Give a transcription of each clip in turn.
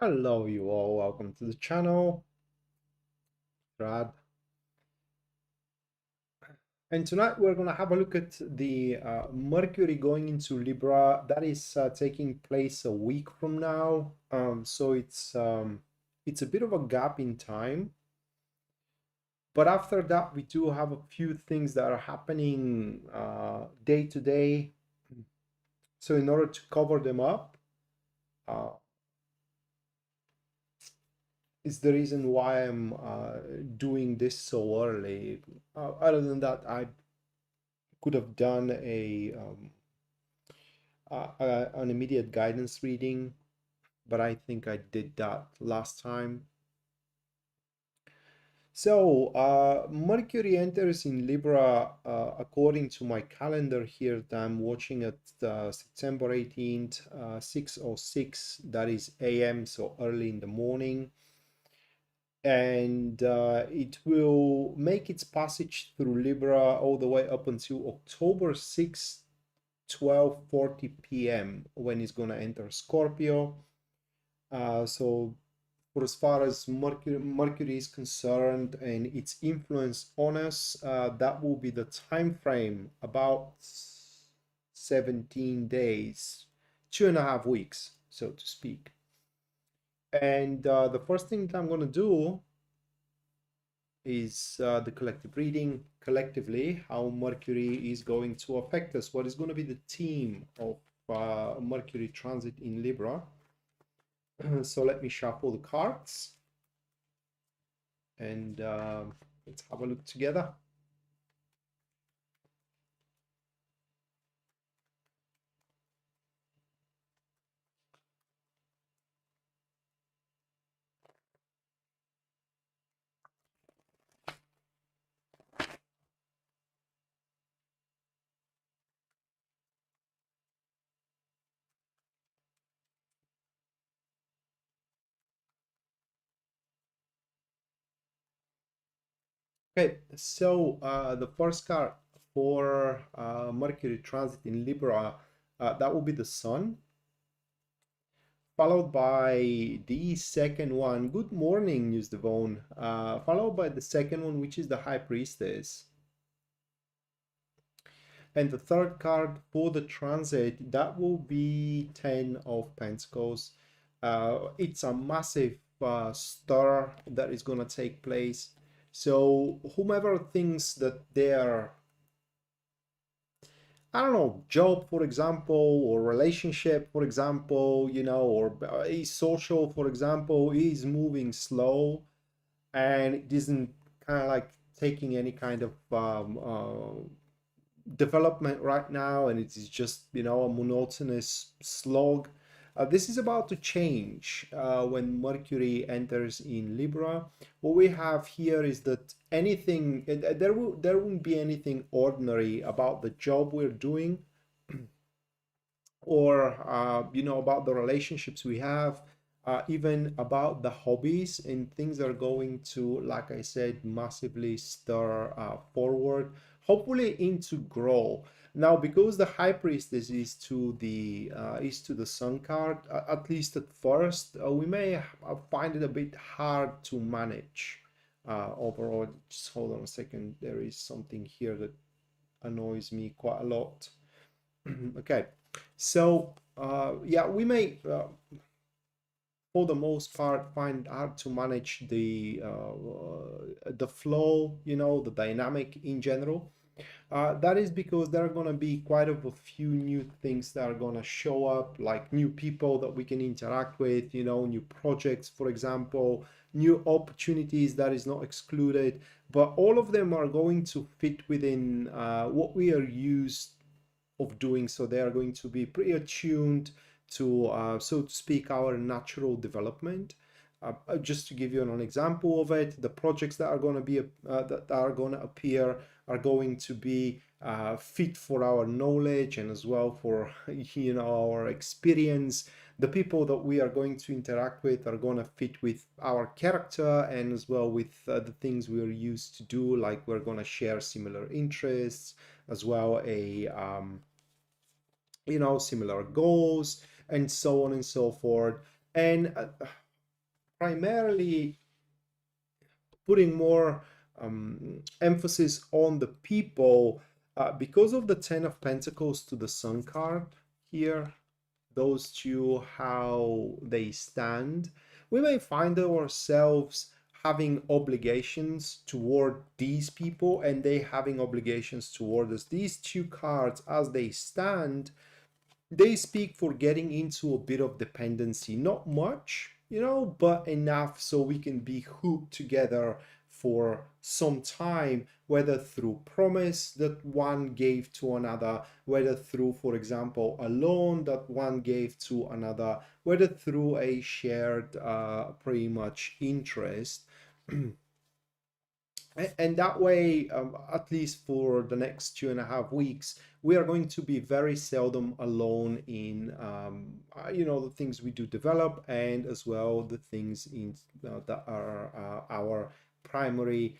Hello you all, welcome to the channel, Rad. And tonight we're going to have a look at the Mercury going into Libra. That is taking place a week from now. So it's a bit of a gap in time. But after that, we do have a few things that are happening day to day. So in order to cover them up, uh, is the reason why I'm doing this so early. Other than that, I could have done an immediate guidance reading, but I think I did that last time. So Mercury enters in Libra according to my calendar here that I'm watching at September 18th, 6:06, that is AM, so early in the morning. And it will make its passage through Libra all the way up until October 6th, 12:40 p.m. when it's going to enter Scorpio. So for as far as Mercury is concerned and its influence on us, that will be the time frame, about 17 days, 2.5 weeks, so to speak. And the first thing that I'm going to do is the collective reading, collectively, how Mercury is going to affect us. What is going to be the theme of Mercury transit in Libra? So let me shuffle the cards and let's have a look together. Okay, so the first card for Mercury transit in Libra, that will be the Sun, followed by the second one. Good morning, News Devon. Followed by the second one, which is the High Priestess. And the third card for the transit, that will be 10 of Pentacles. It's a massive stir that is going to take place. So whomever thinks that they're, I don't know, job, for example, or relationship, for example, or is social, for example, is moving slow and it isn't kind of like taking any kind of development right now, and it is just a monotonous slog. This is about to change when Mercury enters in Libra. What we have here is that anything there won't be anything ordinary about the job we're doing, or about the relationships we have, even about the hobbies, and things are going to, like I said, massively stir forward, hopefully into grow. Now, because the High Priestess is to the Sun card, at least at first, we may find it a bit hard to manage overall. Just hold on a second. There is something here that annoys me quite a lot. Okay, so yeah, we may for the most part find hard to manage the flow, the dynamic in general. That is because there are going to be quite a few new things that are going to show up, like new people that we can interact with, new projects, for example, new opportunities, that is not excluded, but all of them are going to fit within what we are used of doing. So they are going to be pretty attuned to, so to speak, our natural development. Just to give you an example of it, the projects that are going to be that are going to appear are going to be fit for our knowledge, and as well for our experience. The people that we are going to interact with are going to fit with our character, and as well with the things we are used to do, like we're going to share similar interests, as well similar goals, and so on and so forth. And primarily putting more emphasis on the people because of the Ten of Pentacles to the Sun card here, those two, how they stand. We may find ourselves having obligations toward these people and they having obligations toward us. These two cards, as they stand, they speak for getting into a bit of dependency. Not much, you know, but enough so we can be hooked together for some time, whether through promise that one gave to another, whether through, for example, a loan that one gave to another, whether through a shared pretty much interest. And that way, at least for the next 2.5 weeks, we are going to be very seldom alone in, you know, the things we do develop, and as well the things in that are our primary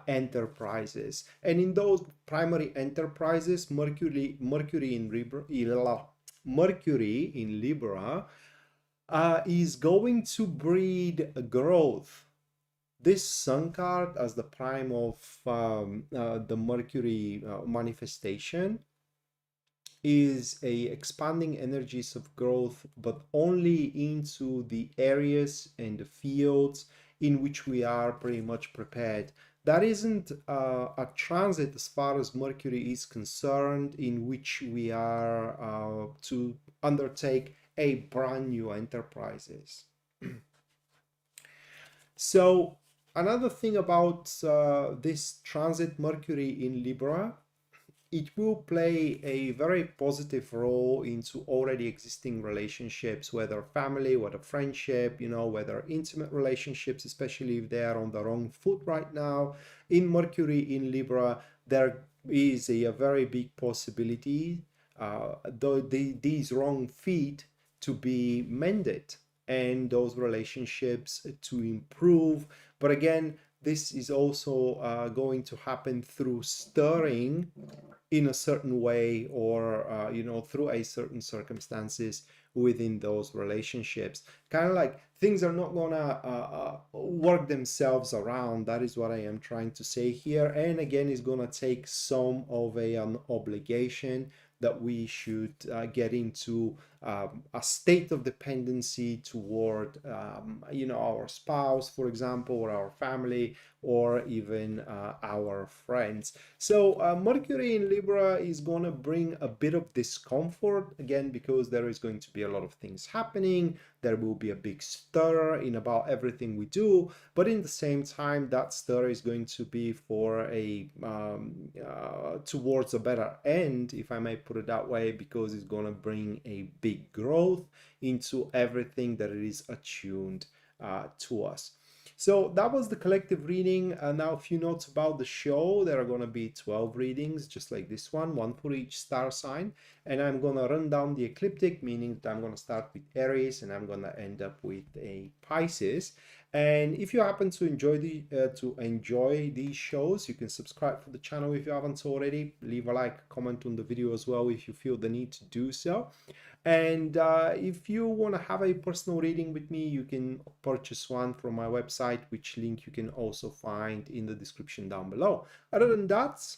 enterprises. And in those primary enterprises, Mercury in Libra is going to breed growth. This Sun card, as the prime of the Mercury manifestation, is a expanding energies of growth, but only into the areas and the fields in which we are pretty much prepared. That isn't a transit, as far as Mercury is concerned, in which we are to undertake a brand new enterprises. So another thing about this transit Mercury in Libra, it will play a very positive role into already existing relationships, whether family, whether friendship, you know, whether intimate relationships, especially if they are on the wrong foot right now. In Mercury in Libra, there is a very big possibility these wrong feet to be mended and those relationships to improve. But again, this is also going to happen through stirring in a certain way, or you know, through a certain circumstances within those relationships. Kind of like things are not gonna work themselves around. That is what I am trying to say here. And again, it's gonna take some of an obligation that we should get into a state of dependency toward, you know, our spouse, for example, or our family, or even our friends. So Mercury in Libra is going to bring a bit of discomfort, again, because there is going to be a lot of things happening. There will be a big stir in about everything we do, but in the same time, that stir is going to be for a towards a better end, if I may put it that way, because it's going to bring a big growth into everything that it is attuned to us. So that was the collective reading. Now a few notes about the show. There are going to be 12 readings, just like this one for each star sign. And I'm going to run down the ecliptic, meaning that I'm going to start with Aries and I'm going to end up with a Pisces. And if you happen to enjoy these shows, you can subscribe to the channel if you haven't already. Leave a like, comment on the video as well if you feel the need to do so. And if you want to have a personal reading with me, you can purchase one from my website, which link you can also find in the description down below. Other than that,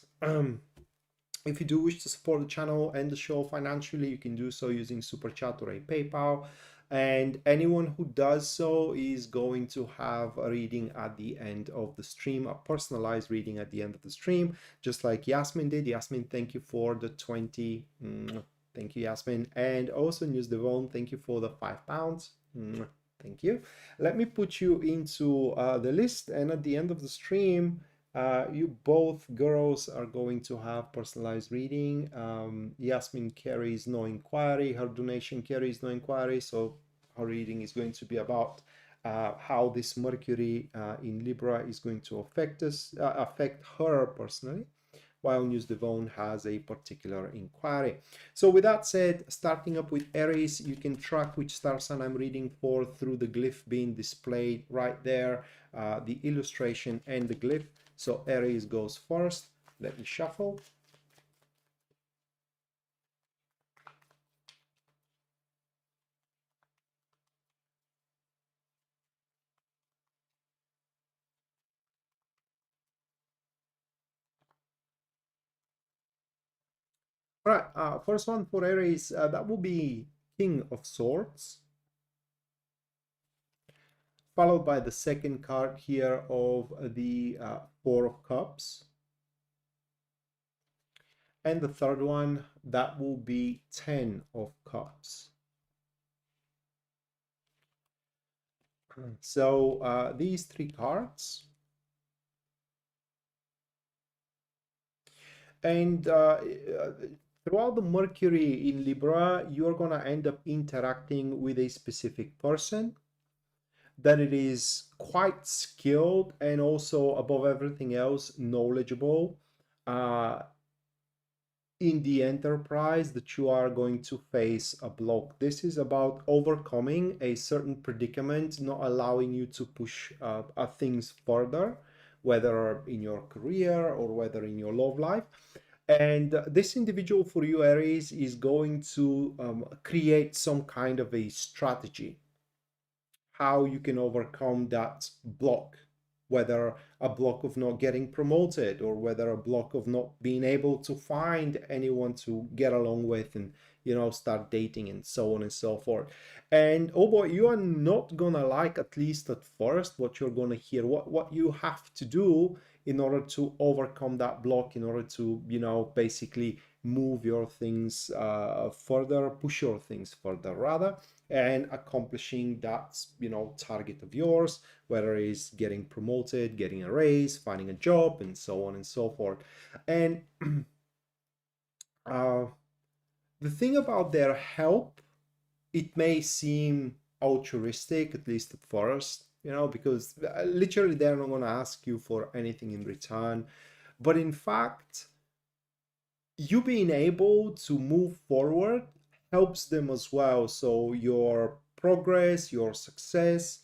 if you do wish to support the channel and the show financially, you can do so using Super Chat or a PayPal. And anyone who does so is going to have a reading at the end of the stream, a personalized reading at the end of the stream, just like Yasmin did. Yasmin, thank you for the 20. Thank you, Yasmin. And also News Devon, thank you for the £5. Thank you. Let me put you into the list, and at the end of the stream, you both girls are going to have personalized reading. Yasmin carries no inquiry. Her donation carries no inquiry, so her reading is going to be about how this Mercury in Libra is going to affect her personally, while News Devon has a particular inquiry. So with that said, starting up with Aries, you can track which star sign I'm reading for through the glyph being displayed right there, the illustration and the glyph. So Aries goes first. Let me shuffle. All right, first one for Aries, that will be King of Swords, followed by the second card here of the Four of Cups. And the third one, that will be Ten of Cups. So these three cards. And throughout the Mercury in Libra, you're going to end up interacting with a specific person that it is quite skilled and also, above everything else, knowledgeable uh, in the enterprise that you are going to face a block. This is about overcoming a certain predicament, not allowing you to push things further, whether in your career or whether in your love life. And this individual for you, Aries, is going to create some kind of a strategy how you can overcome that block, whether a block of not getting promoted or whether a block of not being able to find anyone to get along with and start dating and so on and so forth. And oh boy, you are not gonna like, at least at first, what you're gonna hear, what you have to do in order to overcome that block, in order to basically move your things further, push your things further rather, and accomplishing that target of yours, whether it's getting promoted, getting a raise, finding a job, and so on and so forth. And the thing about their help, it may seem altruistic, at least at first, because literally they're not going to ask you for anything in return. But in fact, you being able to move forward helps them as well. So your progress, your success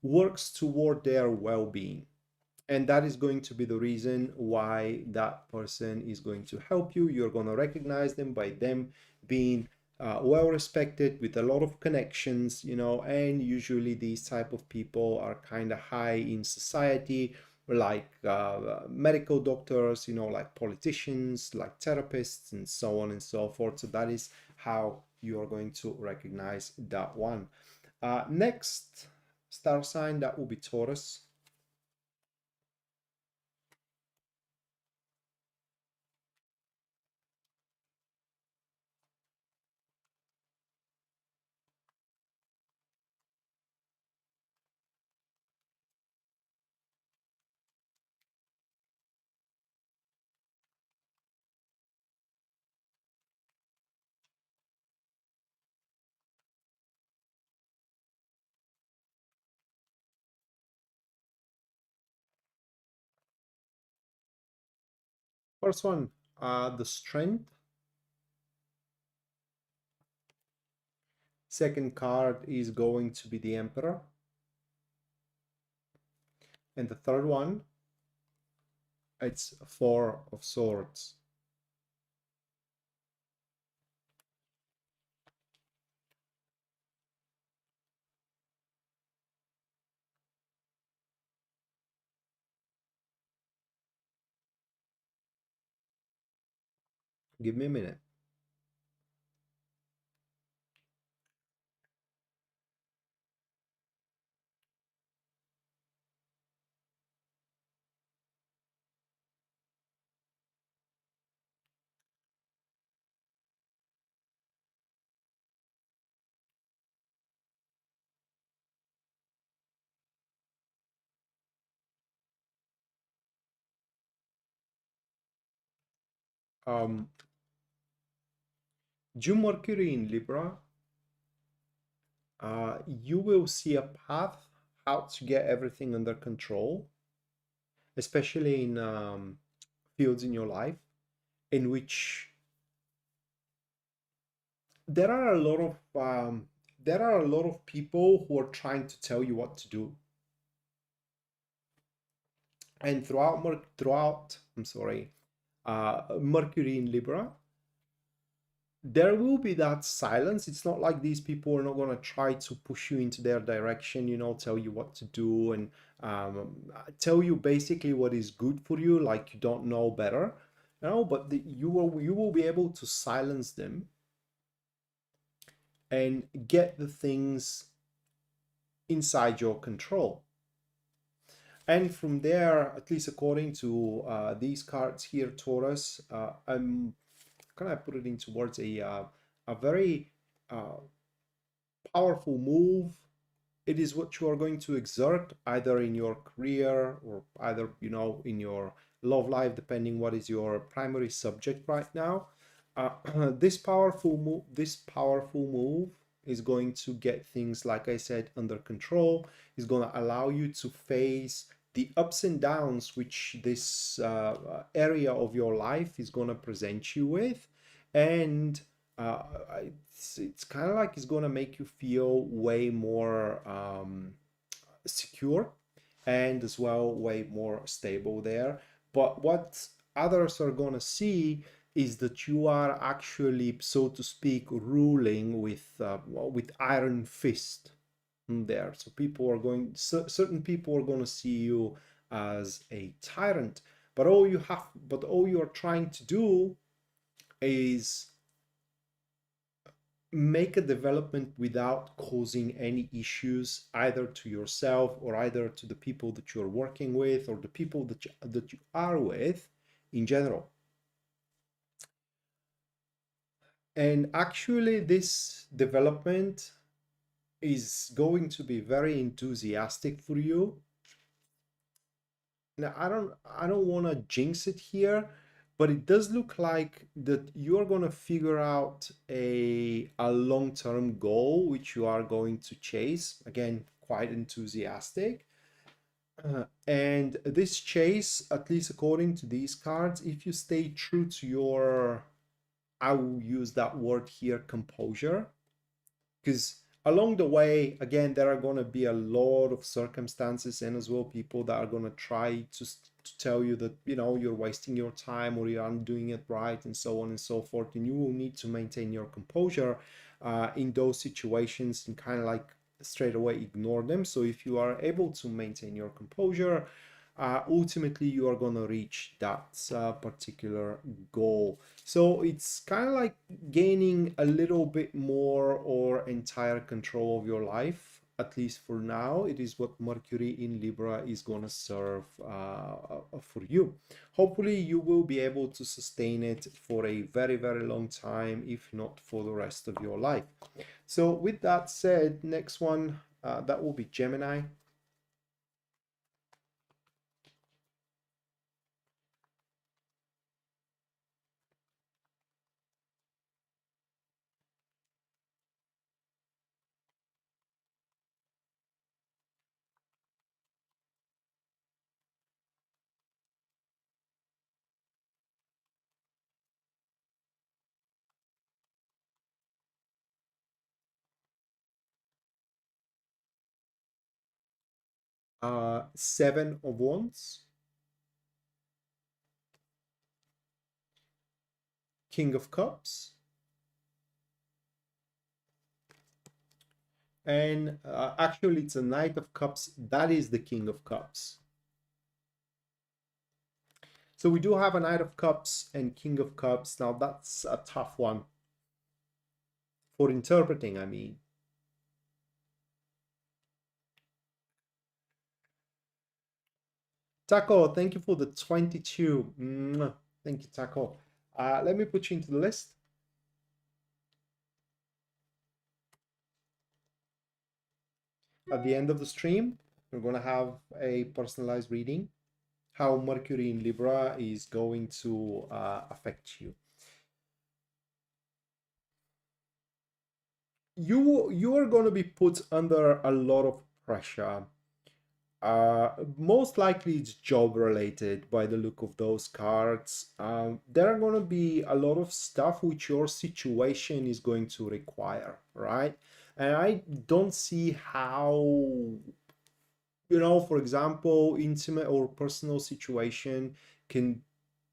works toward their well-being. And that is going to be the reason why that person is going to help you. You're going to recognize them by them being well respected with a lot of connections, and usually these type of people are kind of high in society, like medical doctors, like politicians, like therapists, and so on and so forth. So that is how you are going to recognize that one. Next star sign, that will be Taurus. First one, the Strength. Second card is going to be the Emperor. And the third one, it's Four of Swords. Give me a minute. Um, June Mercury in Libra, you will see a path how to get everything under control, especially in fields in your life in which there are a lot of people who are trying to tell you what to do. And throughout Mercury in Libra, there will be that silence. It's not like these people are not going to try to push you into their direction, tell you what to do and tell you basically what is good for you, like you don't know better. No, but you will be able to silence them and get the things inside your control. And from there, at least according to these cards here, Taurus, I'm kind of put it into words, a very uh, powerful move. It is what you are going to exert either in your career or either, in your love life, depending what is your primary subject right now. This powerful move is going to get things, like I said, under control. Is going to allow you to face the ups and downs which this area of your life is going to present you with. And uh, it's kind of like it's going to make you feel way more secure, and as well way more stable there. But what others are going to see is that you are actually, so to speak, ruling with iron fist there. So certain people are going to see you as a tyrant, but all you're trying to do is make a development without causing any issues either to yourself or either to the people that you're working with or the people that you are with in general. And actually this development is going to be very enthusiastic for you. Now I don't want to jinx it here, but it does look like that you're going to figure out a long-term goal which you are going to chase. Again, quite enthusiastic. And this chase, at least according to these cards, if you stay true to your, I will use that word here, composure, because along the way, again, there are going to be a lot of circumstances and as well people that are going to try to tell you that, you're wasting your time or you aren't doing it right and so on and so forth. And you will need to maintain your composure in those situations and kind of like straight away ignore them. So if you are able to maintain your composure, ultimately you are going to reach that particular goal. So it's kind of like gaining a little bit more or entire control of your life. At least for now, it is what Mercury in Libra is going to serve for you. Hopefully you will be able to sustain it for a very, very long time, if not for the rest of your life. So with that said, next one, that will be Gemini. Seven of Wands, King of Cups, and actually it's a Knight of Cups. That is the King of Cups. So we do have a Knight of Cups and King of Cups. Now that's a tough one for interpreting, I mean. Taco, thank you for the 22. Thank you, Taco. Let me put you into the list. At the end of the stream, we're going to have a personalized reading, how Mercury in Libra is going to affect you. You are going to be put under a lot of pressure. Most likely it's job related by the look of those cards. There are going to be a lot of stuff which your situation is going to require, right? And I don't see how, for example, intimate or personal situation can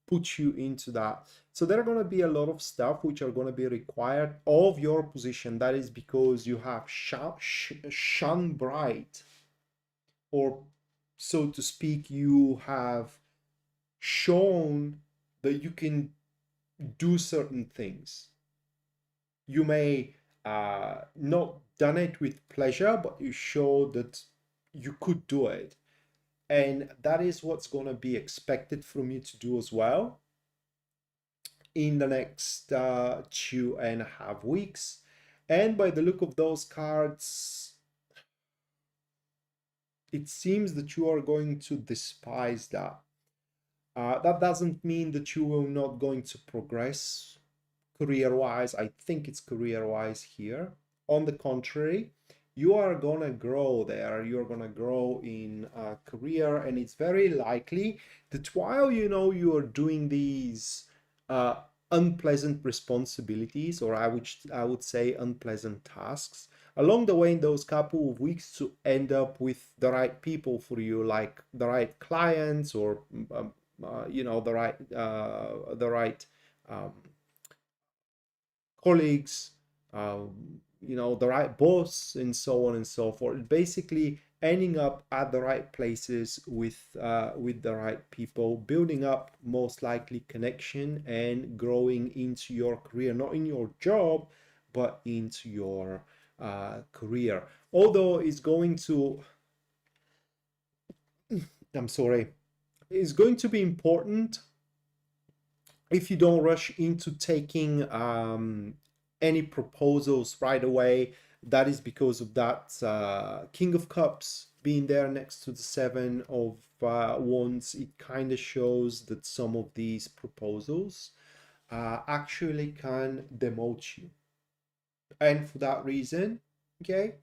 put you into that. So there are going to be a lot of stuff which are going to be required of your position. That is because you have shone bright, or so to speak, you have shown that you can do certain things. You may not done it with pleasure, but you show that you could do it. And that is what's going to be expected from you to do as well in the next 2.5 weeks. And by the look of those cards, it seems that you are going to despise that. That doesn't mean that you will not going to progress career-wise. I think it's career-wise here. On the contrary, you are gonna grow there. You're gonna grow in a career, and it's very likely that while you are doing these uh, unpleasant responsibilities, or I would say unpleasant tasks, along the way in those couple of weeks to end up with the right people for you, like the right clients, or the right um, colleagues, the right boss, and so on and so forth. Basically, ending up at the right places with the right people, building up most likely connection, and growing into your career, not in your job, but into your career. Although it's going to, I'm sorry, it's going to be important if you don't rush into taking any proposals right away. That is because of that King of Cups being there next to the Seven of Wands. It kind of shows that some of these proposals actually can demote you. And for that reason, okay,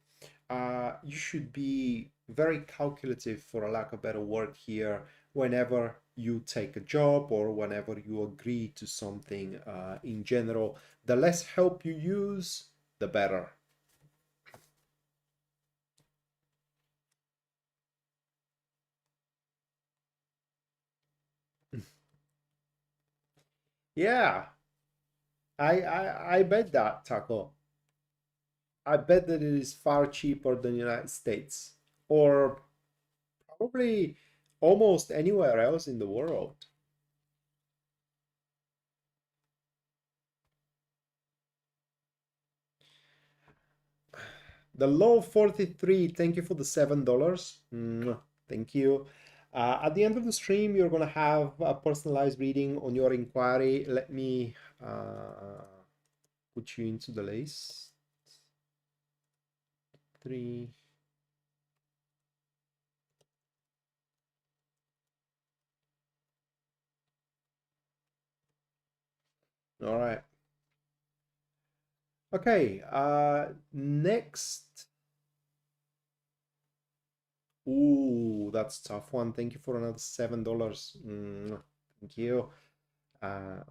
you should be very calculative, for a lack of better word here, whenever you take a job or whenever you agree to something in general. The less help you use, the better. Yeah, I bet that, Taco. I bet that it is far cheaper than United States, or probably almost anywhere else in the world. The low 43, thank you for the $7. Thank you. At the end of the stream, you're going to have a personalized reading on your inquiry. Let me put you into the list. 3. All right. Okay. Next. Ooh, that's a tough one. Thank you for another $7. Thank you. Uh,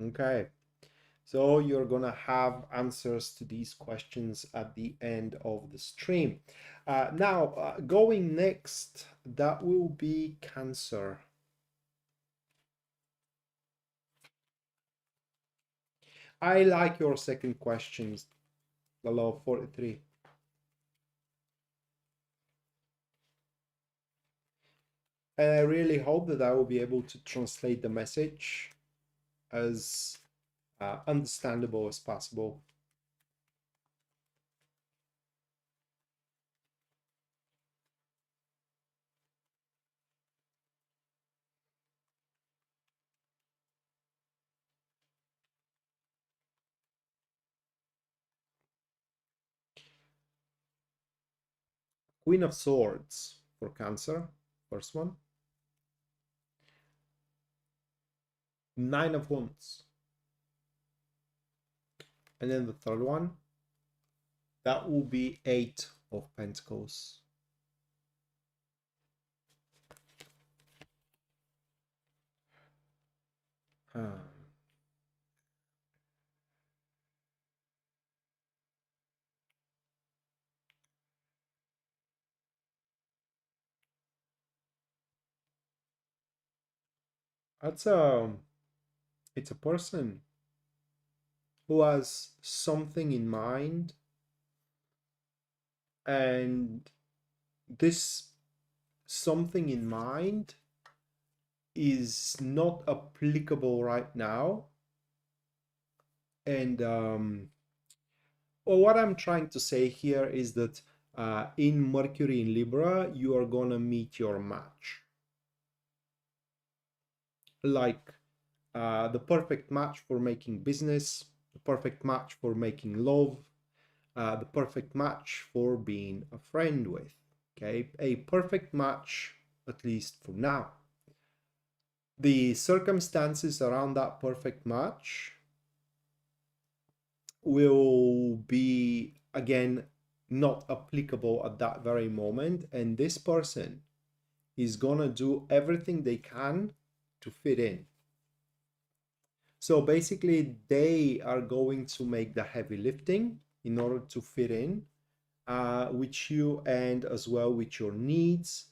okay. So you're gonna have answers to these questions at the end of the stream. Now, going next, that will be Cancer. I like your second questions, the law 43. And I really hope that I will be able to translate the message as understandable as possible. Queen of Swords for Cancer, first one. Nine of Wands. And then the third one, that will be Eight of Pentacles. That's a it's a person who has something in mind, and this something in mind is not applicable right now. And well, what I'm trying to say here is that in Mercury in Libra, you are gonna meet your match. Like the perfect match for making business, the perfect match for making love, the perfect match for being a friend with. Okay, a perfect match, at least for now. The circumstances around that perfect match will be, again, not applicable at that very moment, and this person is gonna do everything they can to fit in. So basically, they are going to make the heavy lifting in order to fit in with you, and as well with your needs.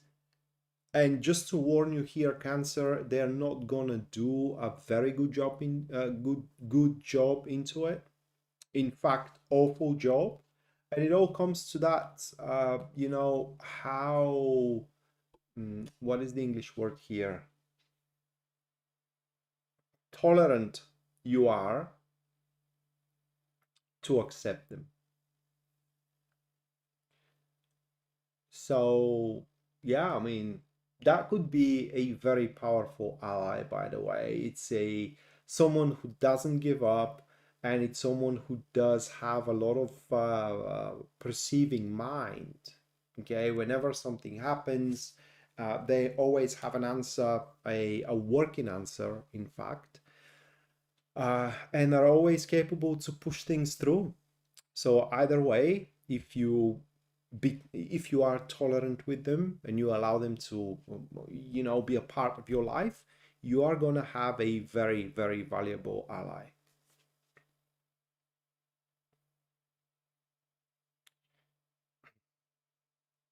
And just to warn you here, Cancer, they're not gonna do a very good job in good job into it. In fact, awful job. And it all comes to that, you know, how what is the English word here? Tolerant you are to accept them. So, yeah, I mean, that could be a very powerful ally, by the way. It's a someone who doesn't give up, and it's someone who does have a lot of perceiving mind. Okay, whenever something happens, they always have an answer, a working answer, in fact, and are always capable to push things through. So either way, if you are tolerant with them and you allow them to, you know, be a part of your life, you are going to have a very, very valuable ally.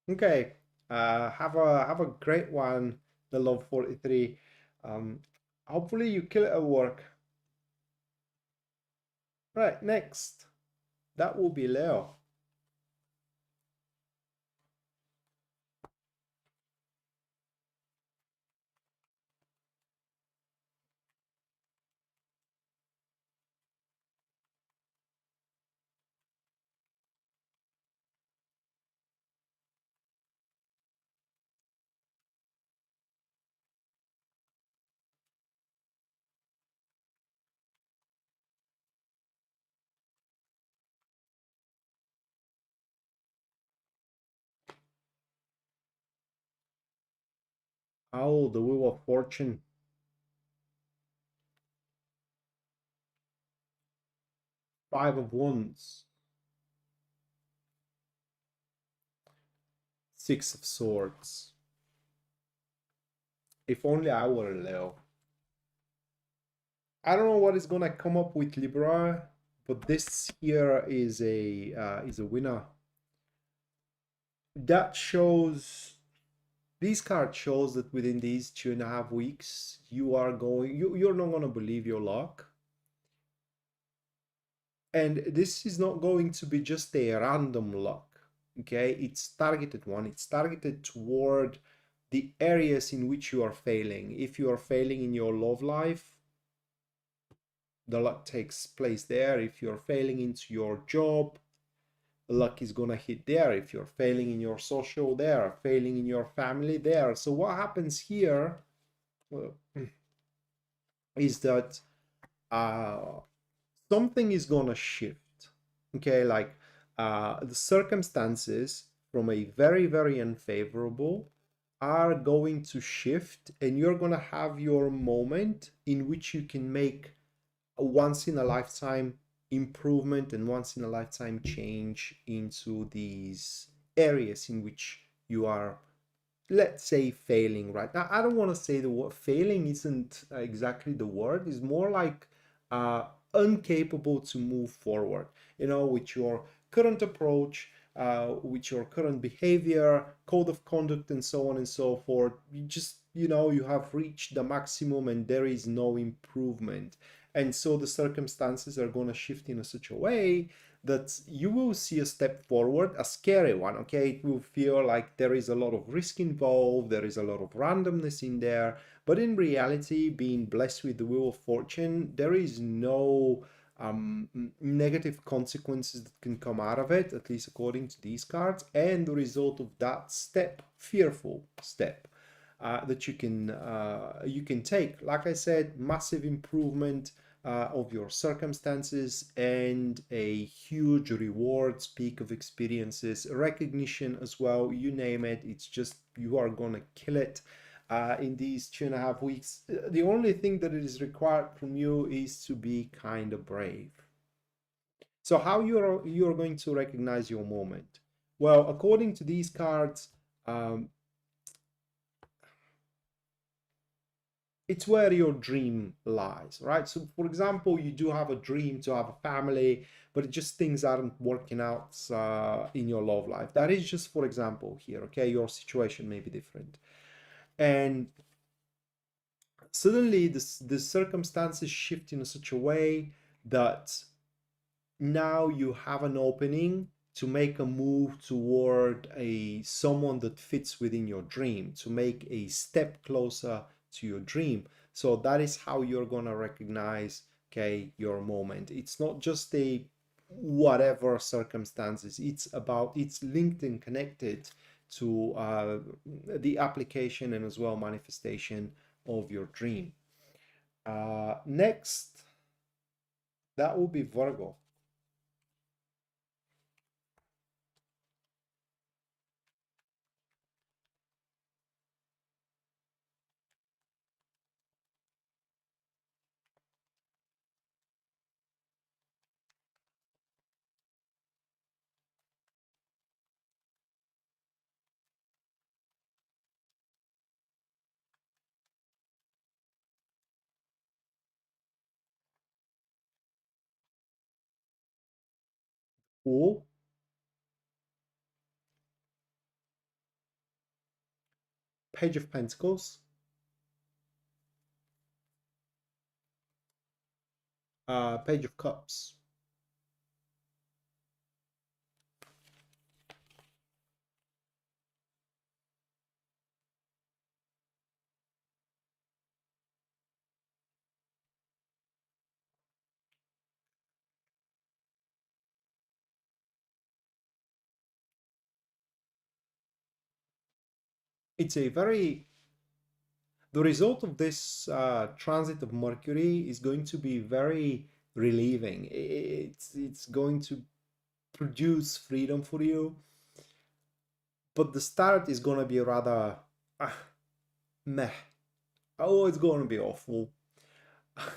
Okay, have a great one, the Love 43. Um, Hopefully you kill it at work. Right, next, that will be Leo. Oh, the Wheel of Fortune. Five of Wands. Six of Swords. If only I were a Leo. I don't know what is gonna come up with Libra, but this here is a winner. That shows These card shows that within these 2.5 weeks you're not gonna believe your luck. And this is not going to be just a random luck. Okay, it's targeted one. It's targeted toward the areas in which you are failing. If you are failing in your love life, the luck takes place there. If you're failing into your job, the luck is gonna hit there. If you're failing in your social, there. Failing in your family, there. So what happens here is that something is gonna shift. Okay, like the circumstances from a very, very unfavorable are going to shift, and you're gonna have your moment in which you can make a once in a lifetime improvement and once in a lifetime change into these areas in which you are, let's say, failing right now. I don't want to say the word failing isn't exactly the word. It's more like incapable to move forward, you know, with your current approach, with your current behavior, code of conduct, and so on and so forth. You just you have reached the maximum and there is no improvement. And so the circumstances are going to shift in such a way that you will see a step forward, a scary one, okay? It will feel like there is a lot of risk involved, there is a lot of randomness in there, but in reality, being blessed with the wheel of fortune, there is no negative consequences that can come out of it, at least according to these cards, and the result of that step, fearful step, that you can take. Like I said, massive improvement of your circumstances and a huge rewards, peak of experiences, recognition as well, you name it. It's just you are gonna kill it in these 2.5 weeks. The only thing that is required from you is to be kind of brave. So how you're going to recognize your moment? Well, according to these cards, it's where your dream lies, right? So for example, you do have a dream to have a family, but just things aren't working out in your love life. That is just for example here, okay? Your situation may be different. And suddenly the circumstances shift in such a way that now you have an opening to make a move toward someone that fits within your dream, to make a step closer to your dream. So that is how you're gonna recognize, okay, your moment. It's not just a whatever circumstances, it's linked and connected to the application and as well manifestation of your dream. Next, that will be Virgo. Fool, Page of Pentacles, Page of Cups. It's a very The result of this transit of Mercury is going to be very relieving. It's going to produce freedom for you, but the start is going to be rather uh, meh. Oh, it's going to be awful.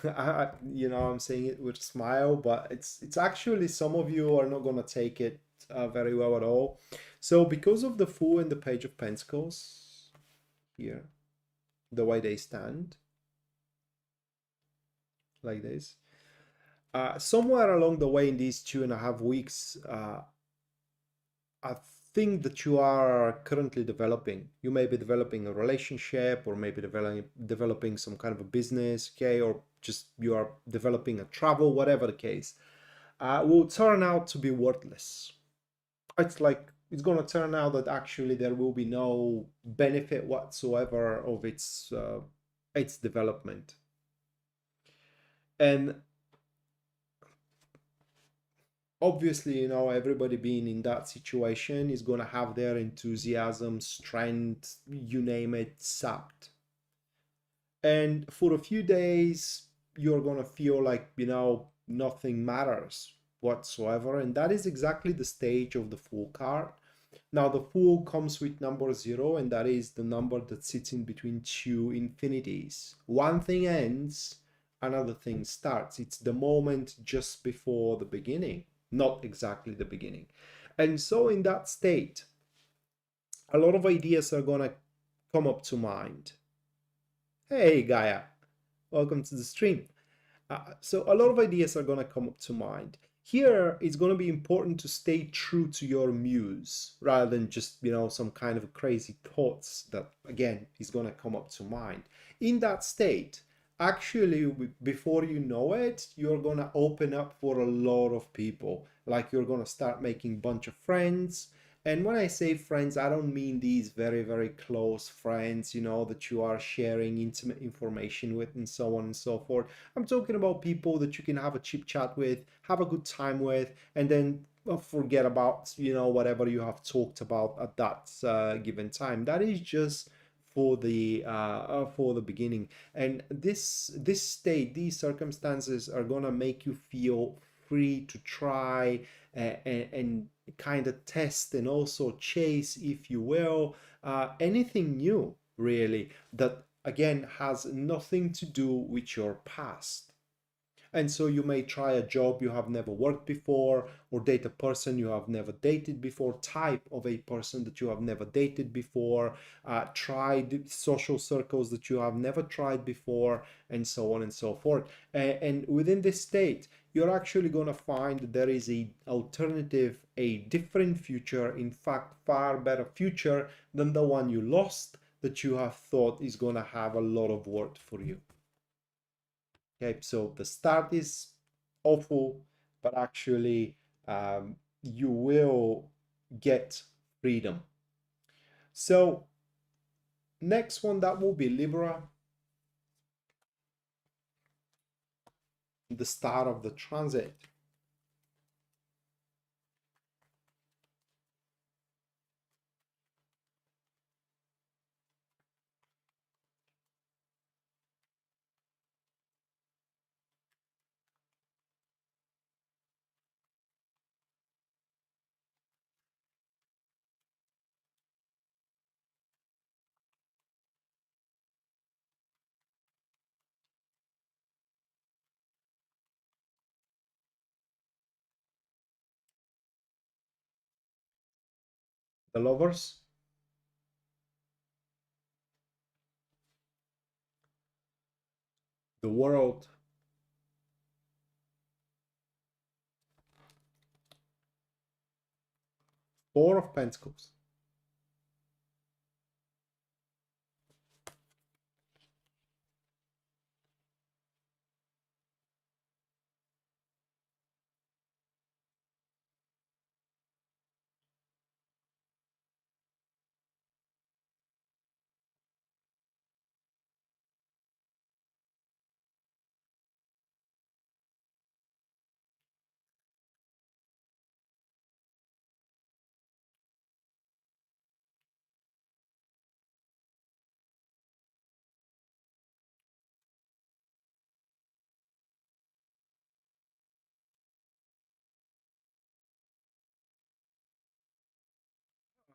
I'm saying it with a smile, but it's actually some of you are not going to take it very well at all. So because of the Fool and the Page of Pentacles here, the way they stand, like this. Somewhere along the way in these 2.5 weeks, I think that you are currently developing. You may be developing a relationship, or maybe developing some kind of a business, okay, or just you are developing a travel, whatever the case, will turn out to be worthless. It's going to turn out that actually there will be no benefit whatsoever of its development. And obviously, everybody being in that situation is going to have their enthusiasm, strength, you name it, sapped. And for a few days, you're going to feel like, nothing matters whatsoever. And that is exactly the stage of the Fool card. Now, the Fool comes with number 0, and that is the number that sits in between two infinities. One thing ends, another thing starts. It's the moment just before the beginning, not exactly the beginning. And so in that state, a lot of ideas are going to come up to mind. Hey, Gaia, welcome to the stream. So a lot of ideas are going to come up to mind. here it's going to be important to stay true to your muse rather than just, some kind of crazy thoughts that again is going to come up to mind. In that state, actually, before you know it, you're going to open up for a lot of people. Like you're going to start making bunch of friends. And when I say friends, I don't mean these very, very close friends, that you are sharing intimate information with and so on and so forth. I'm talking about people that you can have a chit chat with, have a good time with, and then forget about, whatever you have talked about at that given time. That is just for the beginning. And this state, these circumstances are gonna make you feel free to try and kind of test and also chase, if you will, anything new, really, that again has nothing to do with your past. And so you may try a job you have never worked before, or date a person you have never dated before, type of a person that you have never dated before, try social circles that you have never tried before, and so on and so forth. And within this state, you're actually going to find that there is a alternative, a different future, in fact, far better future than the one you lost, that you have thought is going to have a lot of work for you. Okay, so the start is awful, but actually you will get freedom. So next one, that will be Libra, the start of the transit. The Lovers, the World, Four of Pentacles,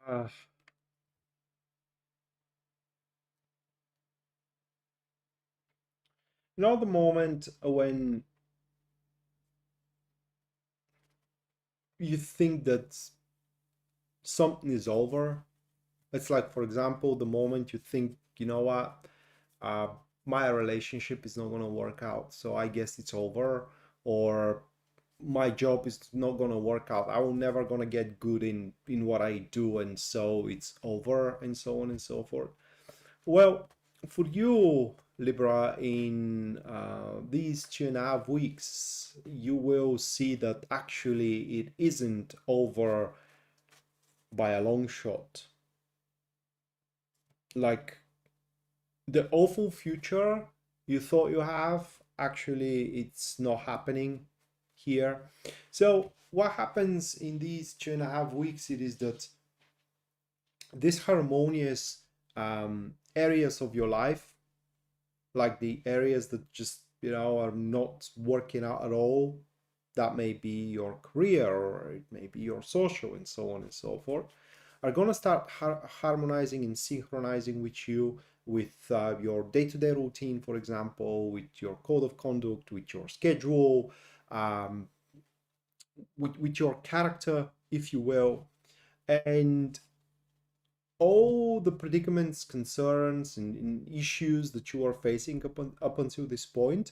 uh, the moment when you think that something is over. It's like, for example, the moment you think, what, uh, my relationship is not going to work out, so I guess it's over, or my job is not going to work out, I will never going to get good in what I do, and so it's over, and so on and so forth. Well, for you, Libra, in these 2.5 weeks, you will see that actually it isn't over by a long shot. Like, the awful future you thought you have, actually it's not happening here. So what happens in these 2.5 weeks, it is that these harmonious areas of your life, like the areas that just are not working out at all, that may be your career, or it may be your social, and so on and so forth, are going to start harmonizing and synchronizing with you, with your day-to-day routine, for example, with your code of conduct, with your schedule, um, with your character, if you will. And all the predicaments, concerns, and issues that you are facing up until this point,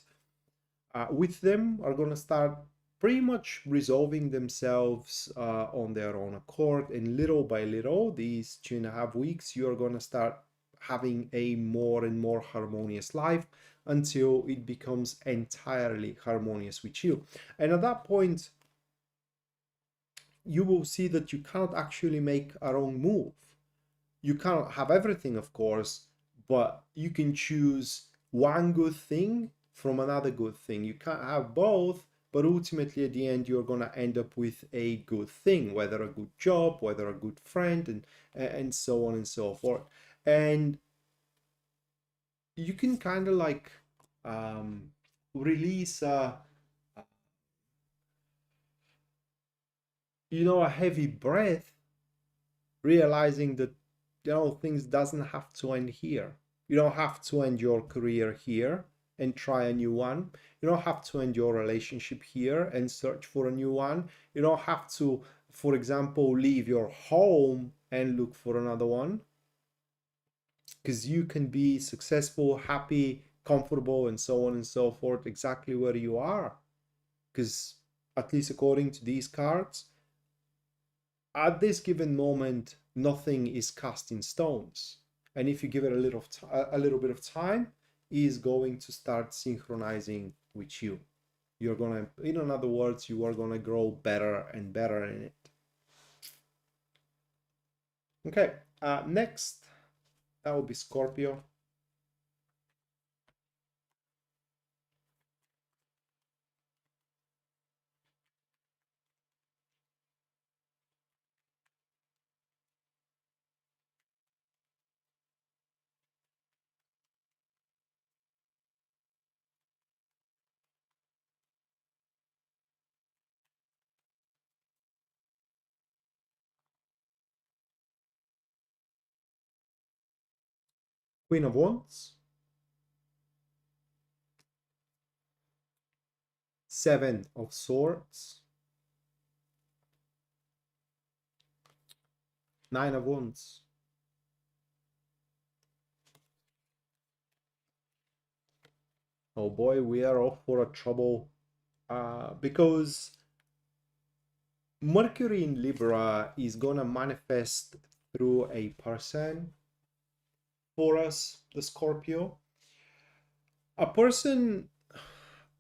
with them, are going to start pretty much resolving themselves on their own accord. And little by little, these 2.5 weeks, you're going to start having a more and more harmonious life until it becomes entirely harmonious with you. And at that point, you will see that you cannot actually make a wrong move. You cannot have everything, of course, but you can choose one good thing from another good thing. You can't have both, but ultimately at the end, you're going to end up with a good thing, whether a good job, whether a good friend, and so on and so forth. And you can kind of like release a heavy breath, realizing that things doesn't have to end here. You don't have to end your career here and try a new one. You don't have to end your relationship here and search for a new one. You don't have to, for example, leave your home and look for another one, because you can be successful, happy, comfortable, and so on and so forth exactly where you are. Because at least according to these cards, at this given moment, nothing is cast in stones. And if you give it a little bit of time, is going to start synchronizing with you. You're gonna, in other words, you are gonna grow better and better in it. Okay, next, that will be Scorpio. Queen of Wands, Seven of Swords, Nine of Wands. Oh boy, we are off for a trouble, because Mercury in Libra is gonna manifest through a person for us, the Scorpio. A person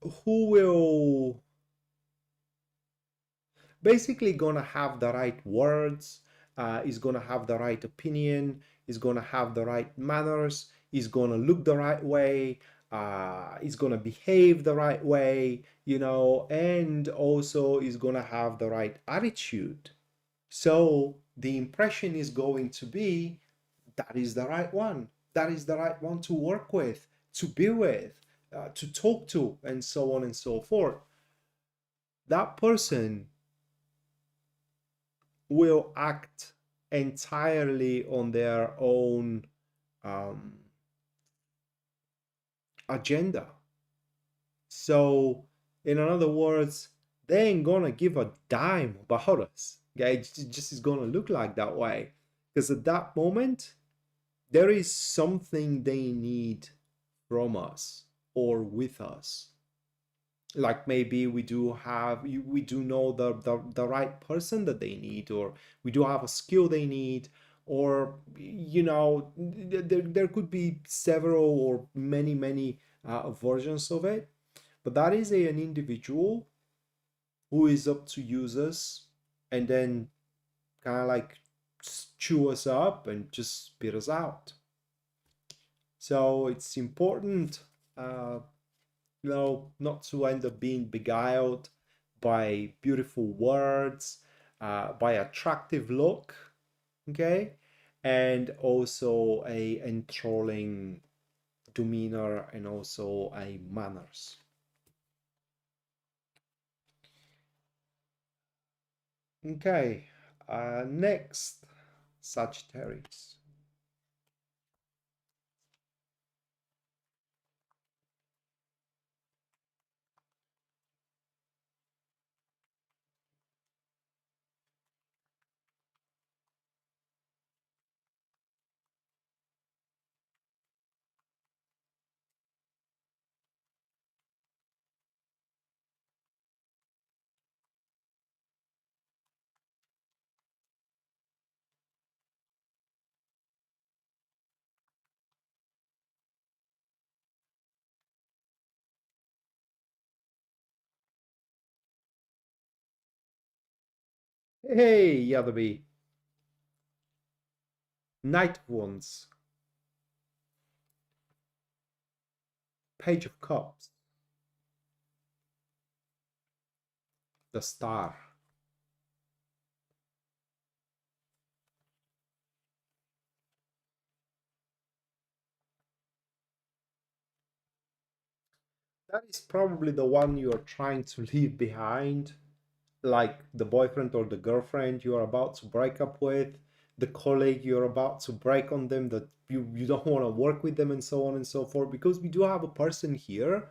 who will basically gonna have the right words, is gonna have the right opinion, is gonna have the right manners, is gonna look the right way, is gonna behave the right way, and also is gonna have the right attitude. So the impression is going to be that is the right one. That is the right one to work with, to be with, to talk to, and so on and so forth. That person will act entirely on their own um, agenda. So, in other words, they ain't gonna give a dime about us. Yeah, it just is gonna look like that way. Because at that moment, there is something they need from us or with us. Like maybe we do know the right person that they need, or we do have a skill they need, or there could be several or many versions of it. But that is an individual who is up to use us and then kind of like chew us up and just spit us out. So it's important, uh, not to end up being beguiled by beautiful words, by attractive look, okay, and also a enthralling demeanor and also a manners. Okay, next, Sagittarius. Hey, Yadabi. Knight of Wands. Page of Cups. The Star. That is probably the one you are trying to leave behind, like the boyfriend or the girlfriend you are about to break up with, the colleague you're about to break on them, that you don't want to work with them, and so on and so forth. Because we do have a person here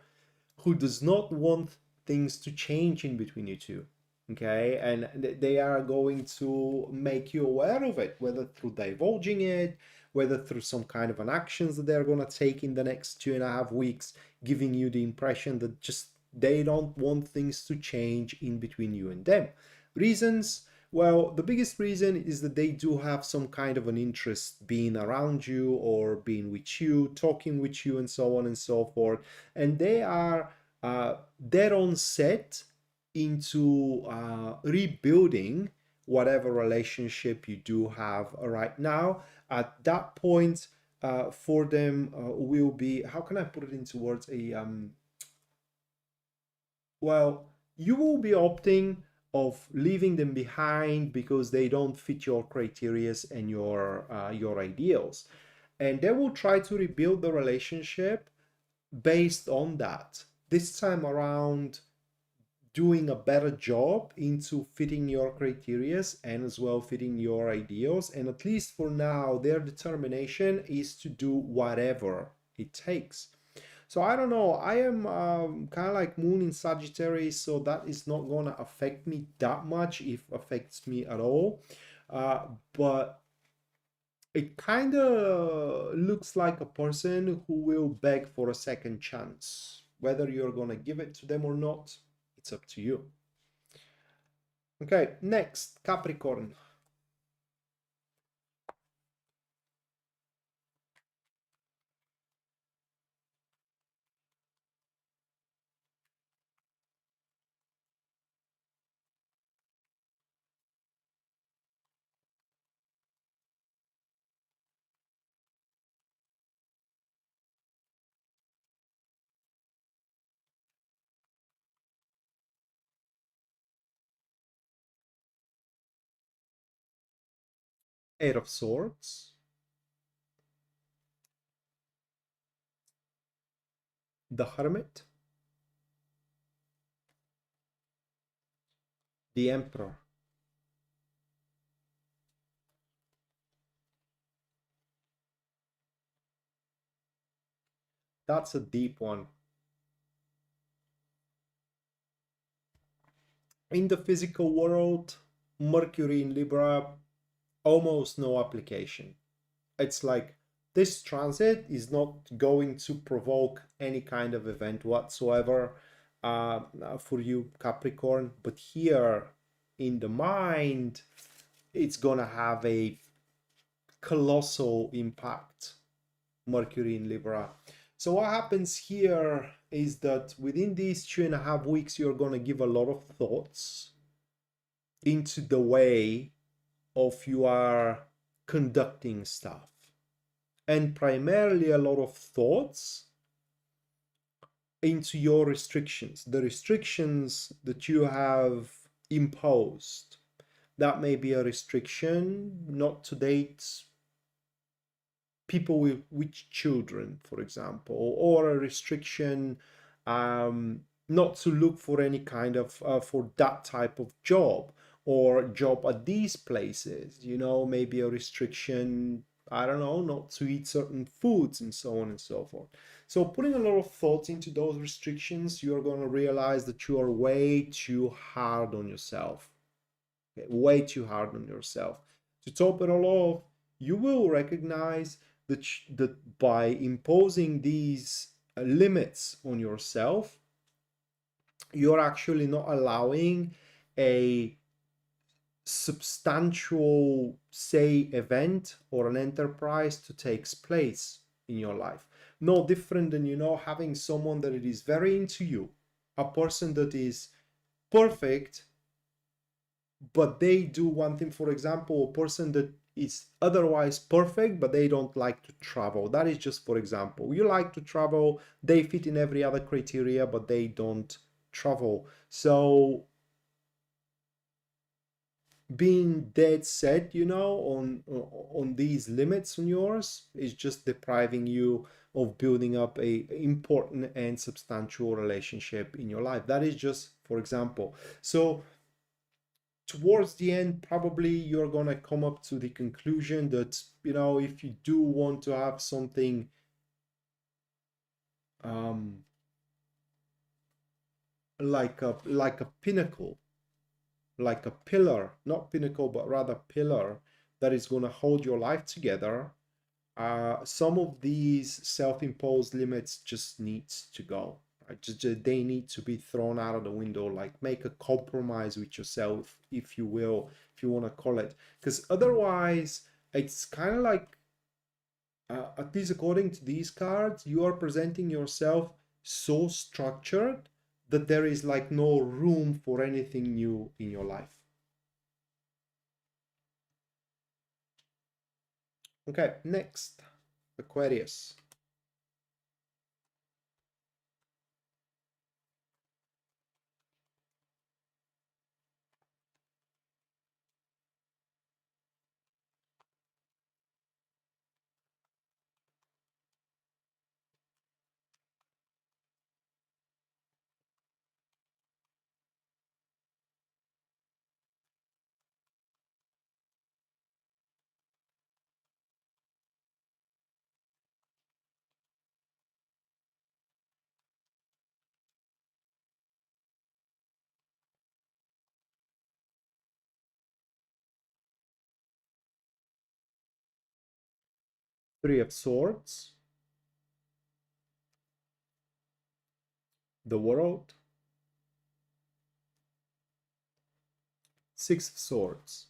who does not want things to change in between you two. Okay, and they are going to make you aware of it, whether through divulging it, whether through some kind of an actions that they're going to take in the next 2.5 weeks, giving you the impression that just they don't want things to change in between you and them. Reasons, well, the biggest reason is that they do have some kind of an interest being around you or being with you, talking with you, and so on and so forth. And they are dead on set into rebuilding whatever relationship you do have right now. At that point, for them, will be, how can I put it into words? Well, you will be opting of leaving them behind because they don't fit your criterias and your ideals, and they will try to rebuild the relationship based on that. This time around, doing a better job into fitting your criterias and as well fitting your ideals. And at least for now, their determination is to do whatever it takes. So I don't know. I am kind of like Moon in Sagittarius, so that is not going to affect me that much, if affects me at all. But it kind of looks like a person who will beg for a second chance. Whether you're going to give it to them or not, it's up to you. Okay, next, Capricorn. Eight of Swords. The Hermit. The Emperor. That's a deep one. In the physical world, Mercury in Libra, almost no application. It's like this transit is not going to provoke any kind of event whatsoever for you, Capricorn. But here in the mind, it's gonna have a colossal impact. Mercury in Libra. So what happens here is that within these 2.5 weeks, you're going to give a lot of thoughts into the way of you are conducting stuff, and primarily a lot of thoughts into your restrictions, the restrictions that you have imposed. That may be a restriction not to date people with children, for example, or a restriction not to look for any kind of for that type of job or job at these places. Maybe a restriction, I don't know, not to eat certain foods and so on and so forth. So putting a lot of thought into those restrictions, you're going to realize that you are way too hard on yourself. Okay? Way too hard on yourself. To top it all off, you will recognize that by imposing these limits on yourself, you're actually not allowing a substantial, say, event or an enterprise to take place in your life. No different than, having someone that it is very into you, a person that is perfect, but they do one thing. For example, a person that is otherwise perfect, but they don't like to travel. That is just for example. You like to travel, they fit in every other criteria, but they don't travel. So being dead set, you know, on these limits on yours is just depriving you of building up a important and substantial relationship in your life. That is just for example. So towards the end, probably you're gonna come up to the conclusion that, you know, if you do want to have something um like a pinnacle, like a pillar, not pinnacle but rather pillar, that is going to hold your life together, some of these self-imposed limits just needs to go, right? They need to be thrown out of the window, like make a compromise with yourself, if you will, if you want to call it, because otherwise it's kind of like, at least according to these cards, you are presenting yourself so structured that there is like no room for anything new in your life. Okay, next, Aquarius. Three of Swords, the World, Six of Swords.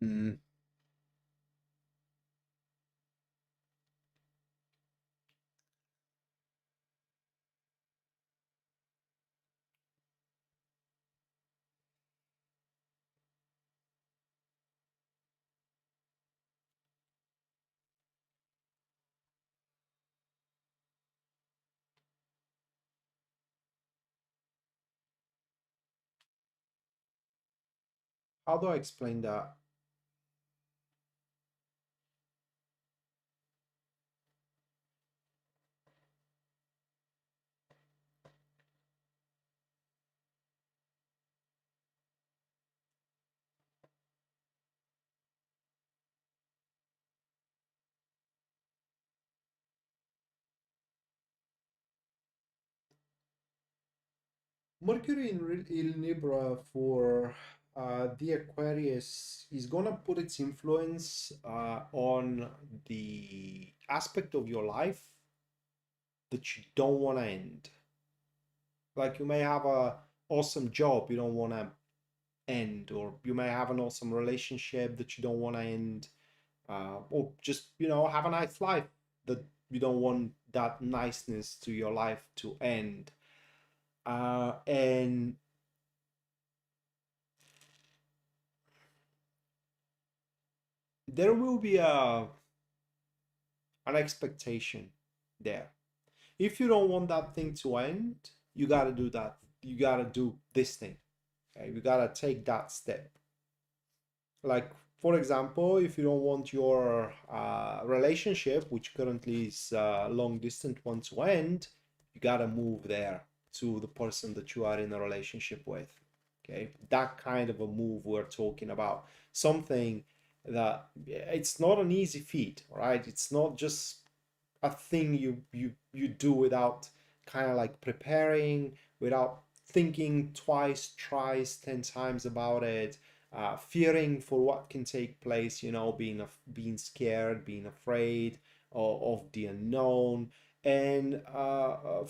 Mm. How do I explain that? Mercury in Libra for the Aquarius is gonna put its influence on the aspect of your life that you don't want to end. Like you may have a awesome job you don't want to end, or you may have an awesome relationship that you don't want to end, or just, you know, have a nice life that you don't want that niceness to your life to end. And there will be an expectation there. If you don't want that thing to end, you got to do that. You got to do this thing. Okay? You got to take that step. Like, for example, if you don't want your relationship, which currently is a long distance one, to end, you got to move there to the person that you are in a relationship with. Okay, that kind of a move we're talking about. Something that it's not an easy feat, right? It's not just a thing you do without kind of like preparing, without thinking twice, thrice, 10 times about it. fearing for what can take place, you know, being scared, being afraid of the unknown. And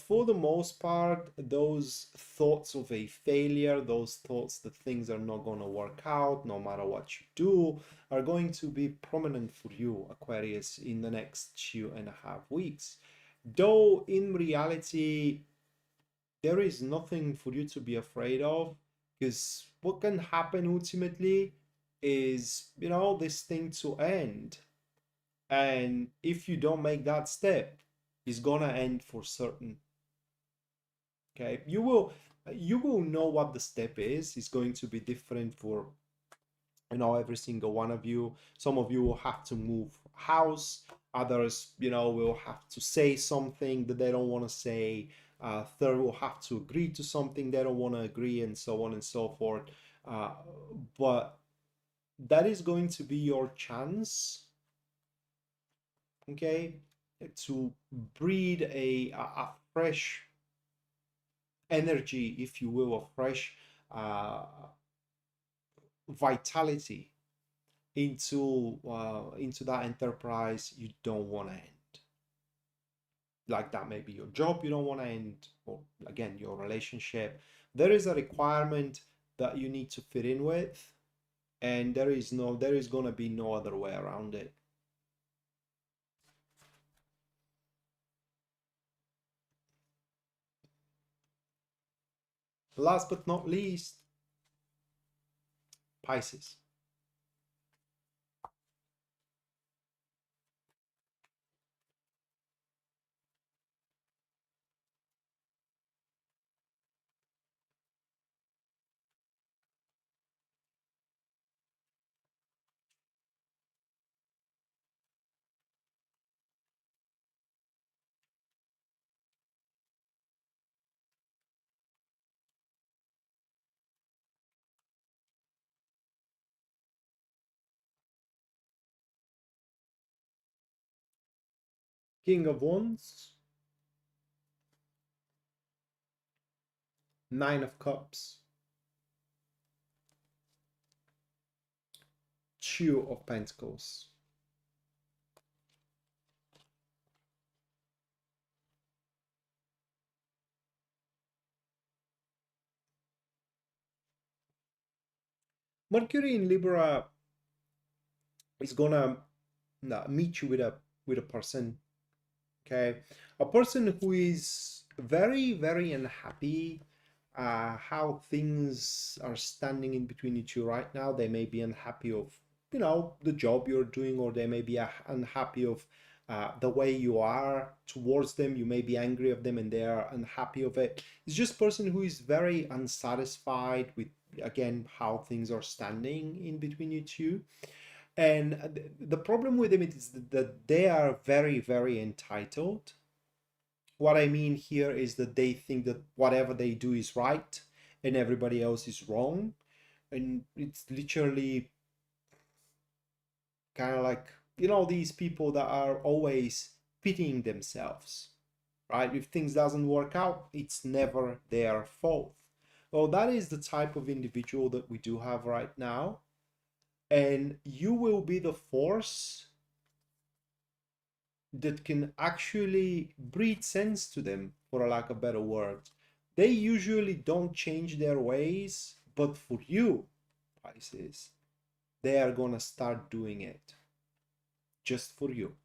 for the most part, those thoughts of a failure, those thoughts that things are not going to work out no matter what you do, are going to be prominent for you, Aquarius, in the next 2.5 weeks. Though in reality, there is nothing for you to be afraid of, because what can happen ultimately is, you know, this thing to end. And if you don't make that step, it's gonna end for certain. Okay, you will know what the step is. It's going to be different for, you know, every single one of you. Some of you will have to move house, others, you know, will have to say something that they don't want to say, third will have to agree to something they don't want to agree, and so on and so forth. uh, but that is going to be your chance, okay, to breed a fresh energy, if you will, a fresh uh, vitality into that enterprise you don't want to end. Like that may be your job you don't want to end, or again your relationship. There is a requirement that you need to fit in with, and there is going to be no other way around it. Last but not least, Pisces. King of Wands, Nine of Cups, Two of Pentacles. Mercury in Libra is gonna meet you with a person, okay, a person who is very, very unhappy how things are standing in between you two right now. They may be unhappy of, you know, the job you're doing, or they may be unhappy of the way you are towards them. You may be angry of them and they are unhappy of it. It's just a person who is very unsatisfied with, again, how things are standing in between you two. And the problem with them is that they are very, very entitled. What I mean here is that they think that whatever they do is right and everybody else is wrong. And it's literally kind of like, you know, these people that are always pitying themselves, right? If things doesn't work out, it's never their fault. Well, that is the type of individual that we do have right now. And you will be the force that can actually breed sense to them, for a lack of better word. They usually don't change their ways, but for you, Pisces, they are gonna start doing it just for you.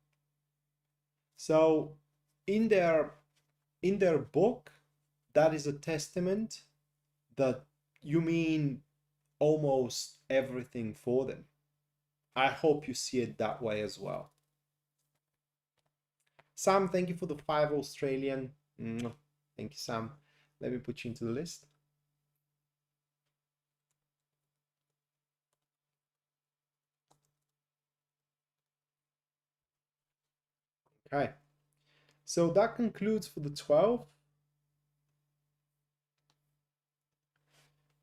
So in their book, that is a testament that you mean almost everything for them. I hope you see it that way as well. Sam, thank you for the 5 Australian. Thank you, Sam. Let me put you into the list. Okay. So that concludes for the 12.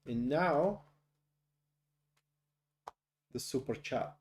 And now the super chat.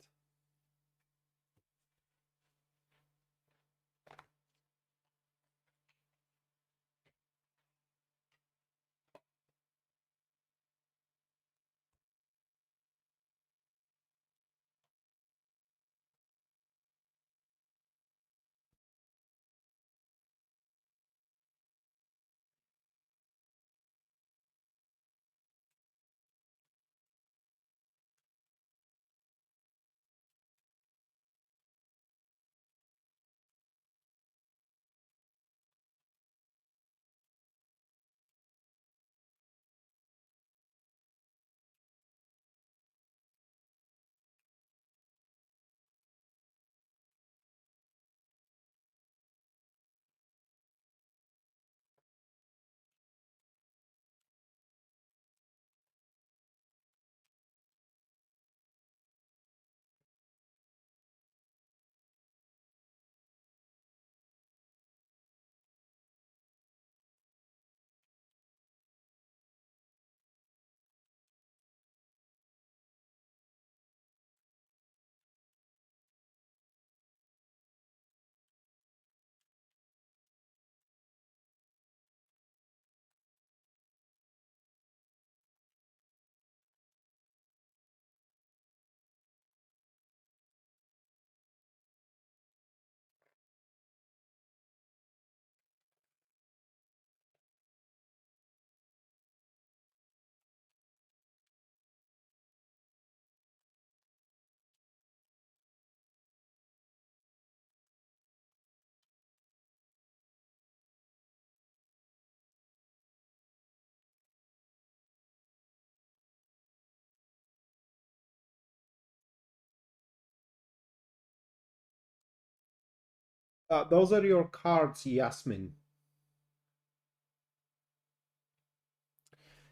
Those are your cards, Yasmin.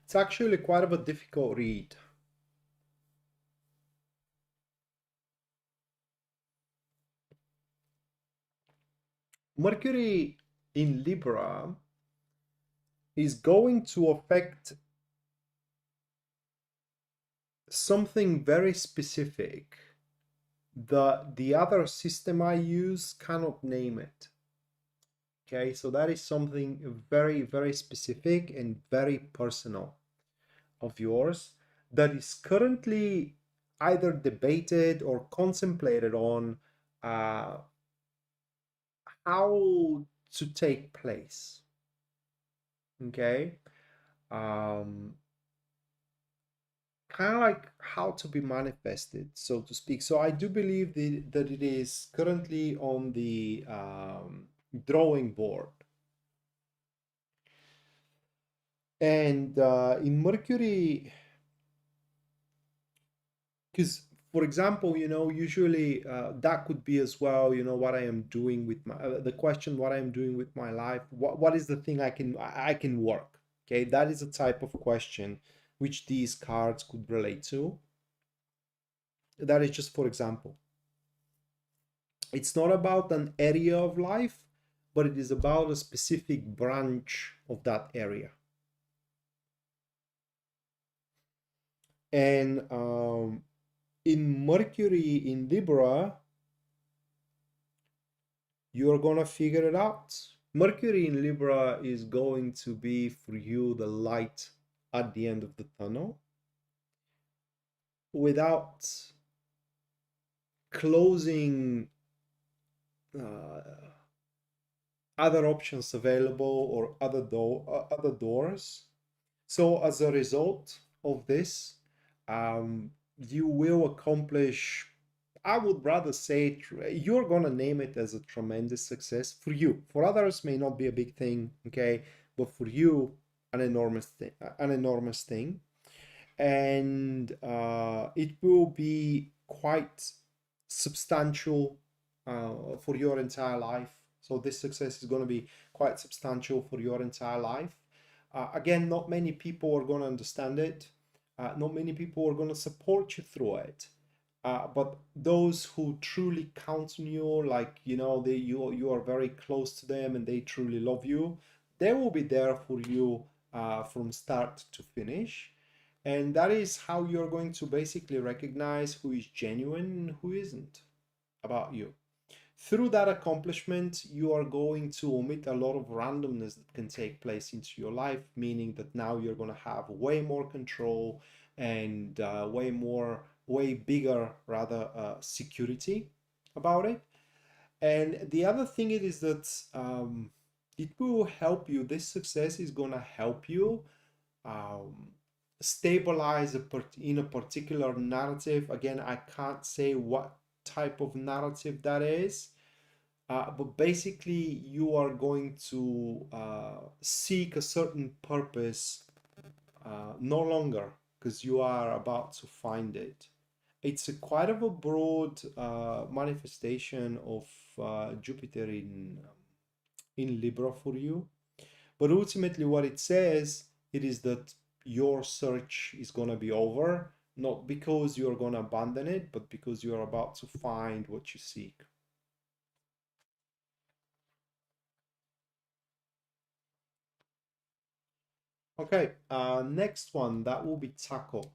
It's actually quite of a difficult read. Mercury in Libra is going to affect something very specific. The other system I use cannot name it. Okay, so that is something very, very specific and very personal of yours that is currently either debated or contemplated on uh, how to take place. Okay, um, kind of like how to be manifested, so to speak. So I do believe that it is currently on the drawing board. And in Mercury, because for example, usually that could be as well, what I am doing with my the question, what I am doing with my life, what is the thing I can work. Okay, that is a type of question which these cards could relate to. That is just for example. It's not about an area of life, but it is about a specific branch of that area. And in Mercury in Libra, you're gonna figure it out. Mercury in Libra is going to be for you the light at the end of the tunnel without closing uh, other options available or other doors. So as a result of this, you will accomplish, I would rather say, you're gonna name it as a tremendous success for you. For others, may not be a big thing, okay, but for you, an enormous thing, and it will be quite substantial for your entire life. So this success is going to be quite substantial for your entire life. Again, not many people are going to understand it. Not many people are going to support you through it. But those who truly count on you, like you are very close to them and they truly love you, they will be there for you from start to finish. And that is how you're going to basically recognize who is genuine and who isn't about you. Through that accomplishment, you are going to omit a lot of randomness that can take place into your life, meaning that now you're going to have way more control and way bigger, rather, security about it. And the other thing it is that it will help you. This success is going to help you um, stabilize in a particular narrative. Again, I can't say what type of narrative that is, but basically, you are going to seek a certain purpose no longer because you are about to find it. It's a quite of a broad manifestation of Jupiter in Libra for you. But ultimately, what it says, it is that your search is going to be over, not because you're going to abandon it, but because you're about to find what you seek. Okay, next one, that will be Taco.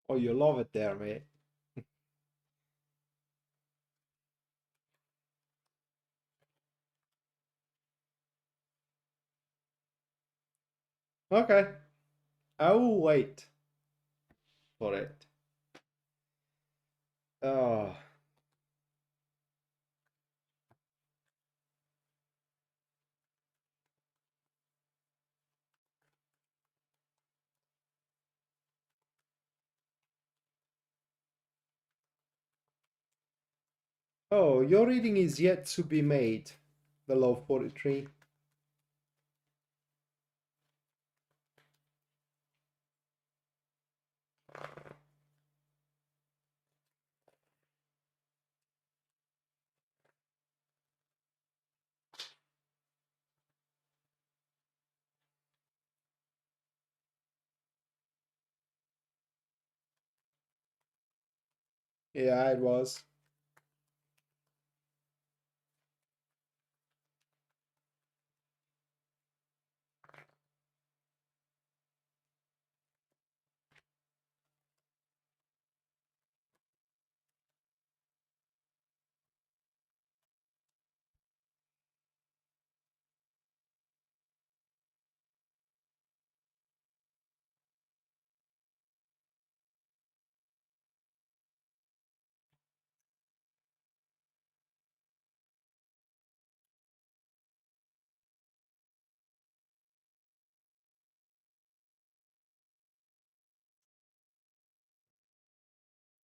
Oh, you love it there, mate. Okay. I will wait for it. Oh, oh, your reading is yet to be made. The Love 43. Yeah, it was.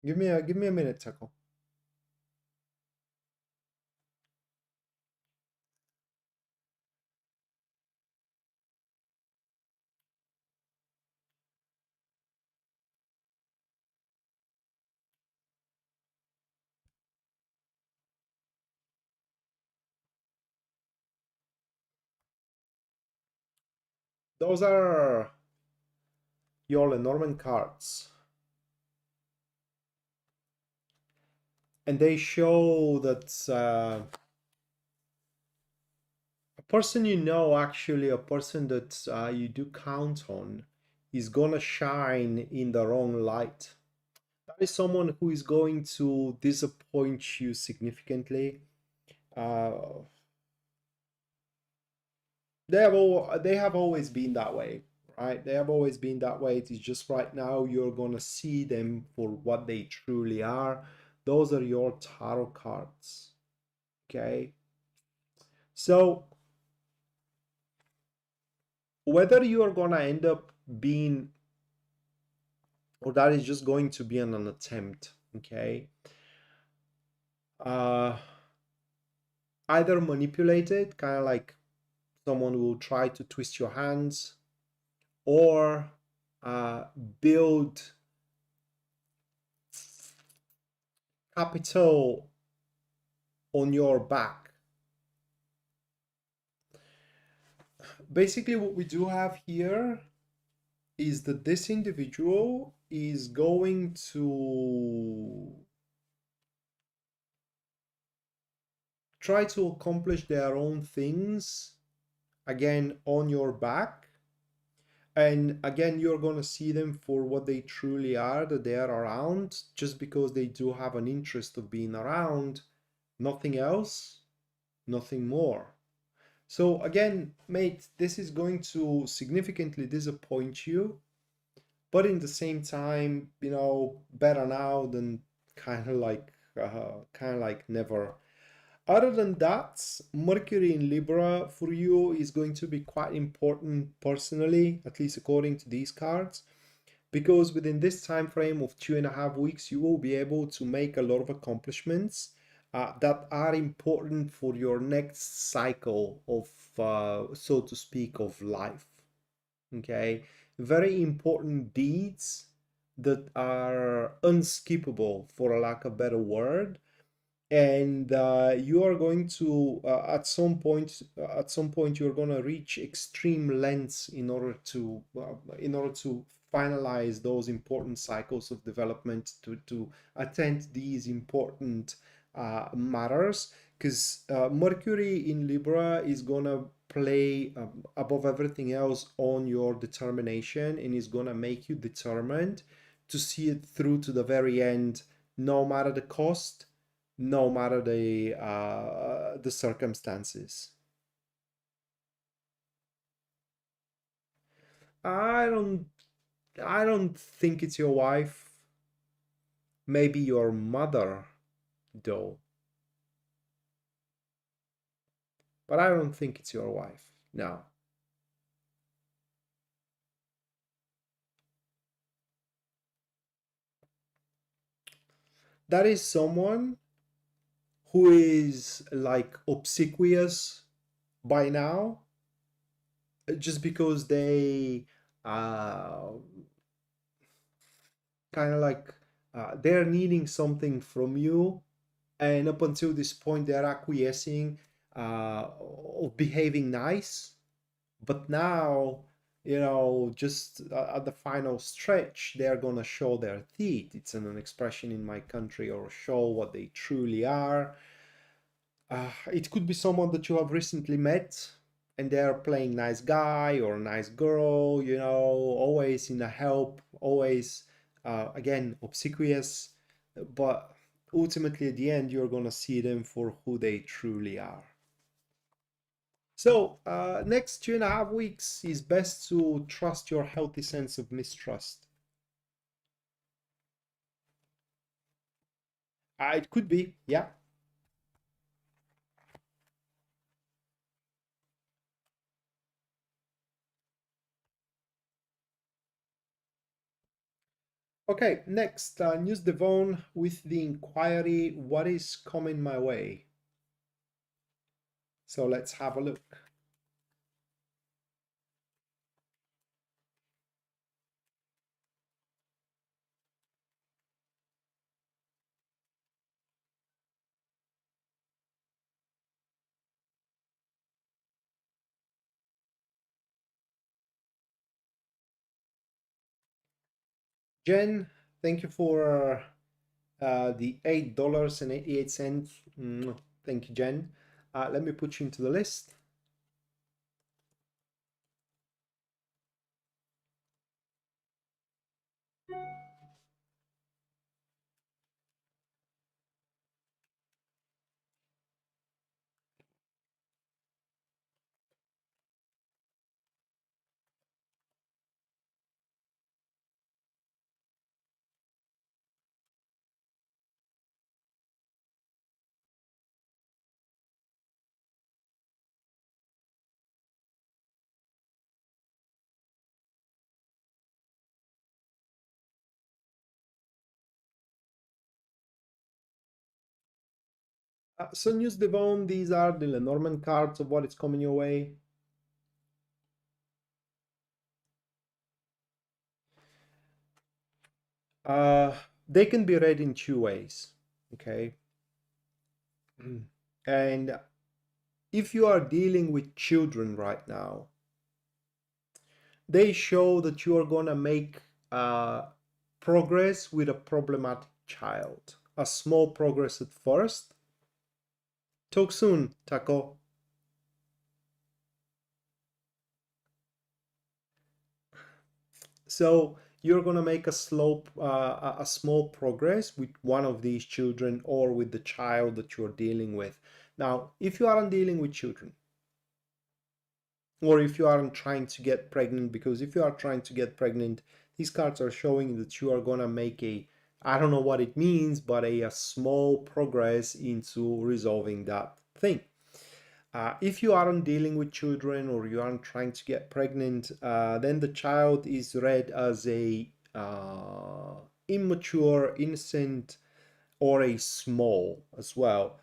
Give me a minute, Taco. Those are your Lenormand cards. And they show that a person you know, actually, a person that you do count on, is gonna shine in the wrong light. That is someone who is going to disappoint you significantly. Uh, they have always been that way, right? They have always been that way. It is just right now you're gonna see them for what they truly are. Those are your tarot cards, okay? So whether you are gonna end up being, or that is just going to be an attempt, okay? Uh, Either manipulated, kind of like someone will try to twist your hands, or uh, build capital on your back. Basically, what we do have here is that this individual is going to try to accomplish their own things again on your back. And again, you're going to see them for what they truly are, that they are around just because they do have an interest of being around, nothing else, nothing more. So again, mate, this is going to significantly disappoint you, but in the same time, better now than kind of like never. Other than that, Mercury in Libra for you is going to be quite important personally, at least according to these cards, because within this time frame of 2.5 weeks, you will be able to make a lot of accomplishments that are important for your next cycle of, so to speak, of life. Okay, very important deeds that are unskippable, for a lack of a better word, and you are going to at some point you're going to reach extreme lengths in order to finalize those important cycles of development, to attend these important matters, because Mercury in Libra is going to play above everything else on your determination, and is going to make you determined to see it through to the very end, no matter the cost, no matter the circumstances. I don't. I don't think it's your wife. Maybe your mother, though. But I don't think it's your wife. No. That is someone who is like obsequious by now, just because they uh, kind of like they're needing something from you, and up until this point they're acquiescing, or behaving nice. But now, just at the final stretch, they're gonna show their teeth. It's an expression in my country, or show what they truly are. It could be someone that you have recently met, and they're playing nice guy or nice girl, always in a help, always, again, obsequious. But ultimately, at the end, you're gonna see them for who they truly are. So, next 2.5 weeks is best to trust your healthy sense of mistrust. It could be, yeah. Okay, next, News Devon with the inquiry, what is coming my way? So let's have a look. Jen, thank you for the $8.88. Thank you, Jen. Let me put you into the list. So News Devon, these are the Lenormand cards of what is coming your way. Uh, they can be read in two ways, okay? And if you are dealing with children right now, they show that you are gonna make progress with a problematic child. A small progress at first. Talk soon, Taco. So you're gonna make a small progress with one of these children, or with the child that you're dealing with. Now, if you aren't dealing with children, or if you aren't trying to get pregnant, because if you are trying to get pregnant, these cards are showing that you are gonna make I don't know what it means, but a small progress into resolving that thing. If you aren't dealing with children, or you aren't trying to get pregnant, then the child is read as a immature, innocent, or a small as well.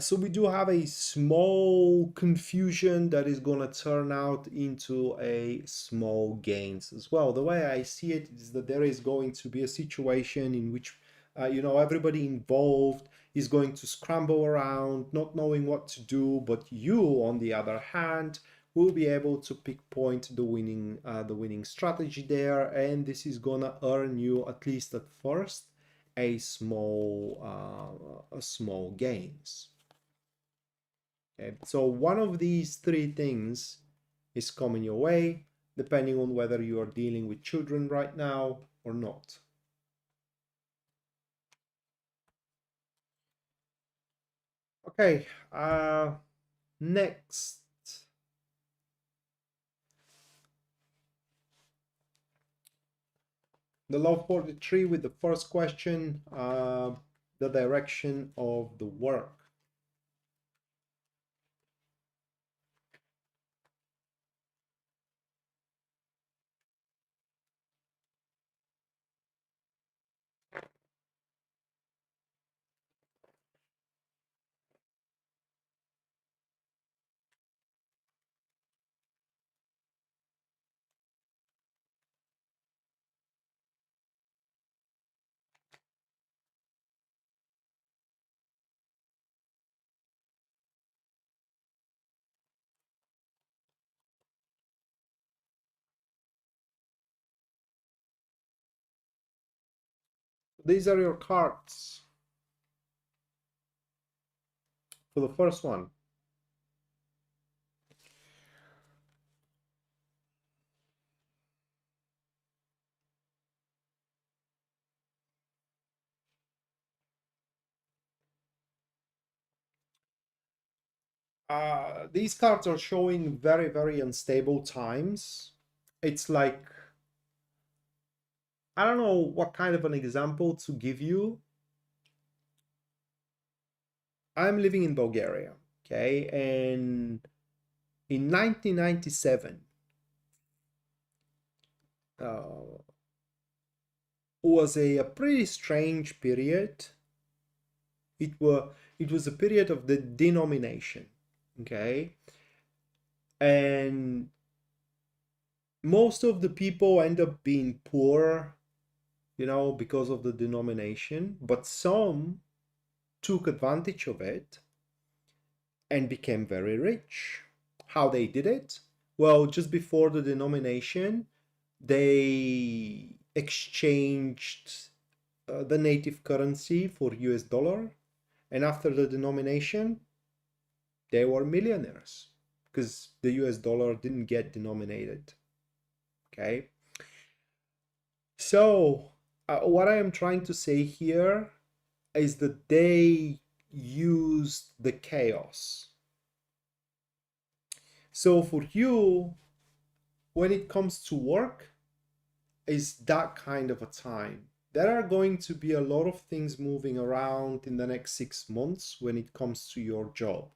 So we do have a small confusion that is going to turn out into a small gains as well. The way I see it is that there is going to be a situation in which everybody involved is going to scramble around, not knowing what to do, but you, on the other hand, will be able to pinpoint the winning strategy there, and this is gonna earn you, at least at first, a small gains. Okay, so one of these three things is coming your way, depending on whether you are dealing with children right now or not. Okay, next. The love 43 with the first question, the direction of the work. These are your cards for the first one. These cards are showing very, very unstable times. It's like, I don't know what kind of an example to give you. I'm living in Bulgaria, okay? And in 1997, was a pretty strange period. It was a period of the denomination, okay? And most of the people end up being poor, because of the denomination, but some took advantage of it and became very rich. How they did it? Well, just before the denomination, they exchanged the native currency for US dollar, and after the denomination, they were millionaires because the US dollar didn't get denominated. Okay. So, what I am trying to say here is that they used the chaos. So, for you, when it comes to work, is that kind of a time. There are going to be a lot of things moving around in the next 6 months when it comes to your job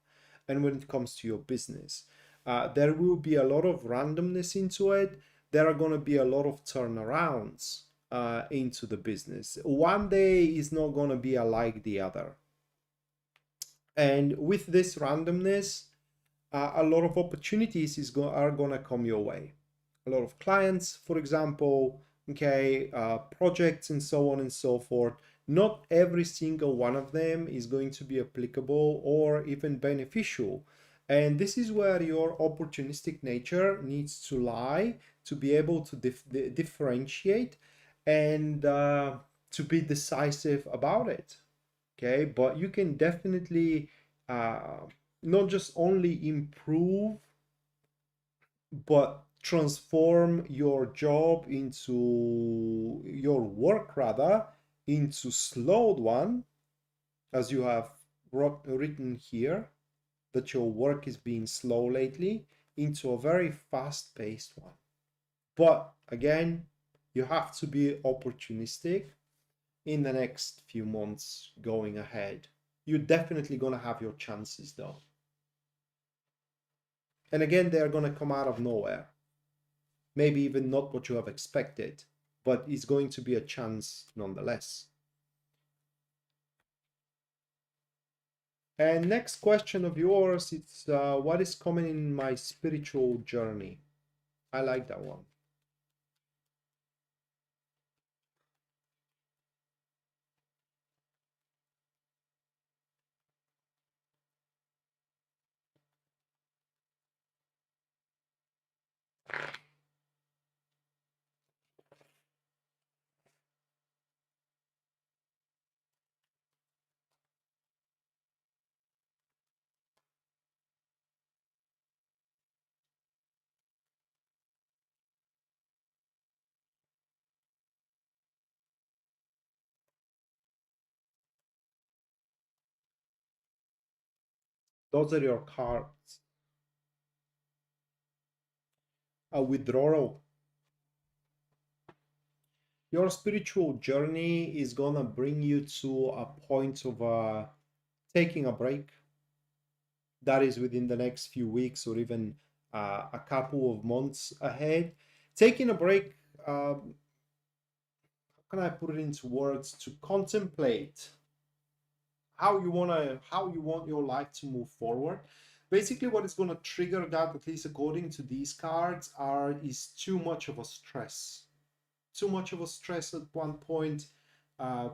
and when it comes to your business. There will be a lot of randomness into it. There are going to be a lot of turnarounds into the business. One day is not going to be alike the other. And with this randomness, a lot of opportunities are going to come your way. A lot of clients, for example, okay, projects and so on and so forth. Not every single one of them is going to be applicable or even beneficial. And this is where your opportunistic nature needs to lie to be able to differentiate and to be decisive about it. Okay, but you can definitely not just only improve but transform your job into your work rather into slowed one, as you have written here that your work is being slow lately, into a very fast-paced one. But again, you have to be opportunistic in the next few months going ahead. You're definitely going to have your chances though. And again, they're going to come out of nowhere. Maybe even not what you have expected, but it's going to be a chance nonetheless. And next question of yours, it's what is coming in my spiritual journey? I like that one. Those are your cards. A withdrawal. Your spiritual journey is gonna bring you to a point of taking a break. That is within the next few weeks or even a couple of months ahead. Taking a break, how can I put it into words? To contemplate how you want your life to move forward. Basically, what is going to trigger that, at least according to these cards, is too much of a stress. Too much of a stress at one point. Uh,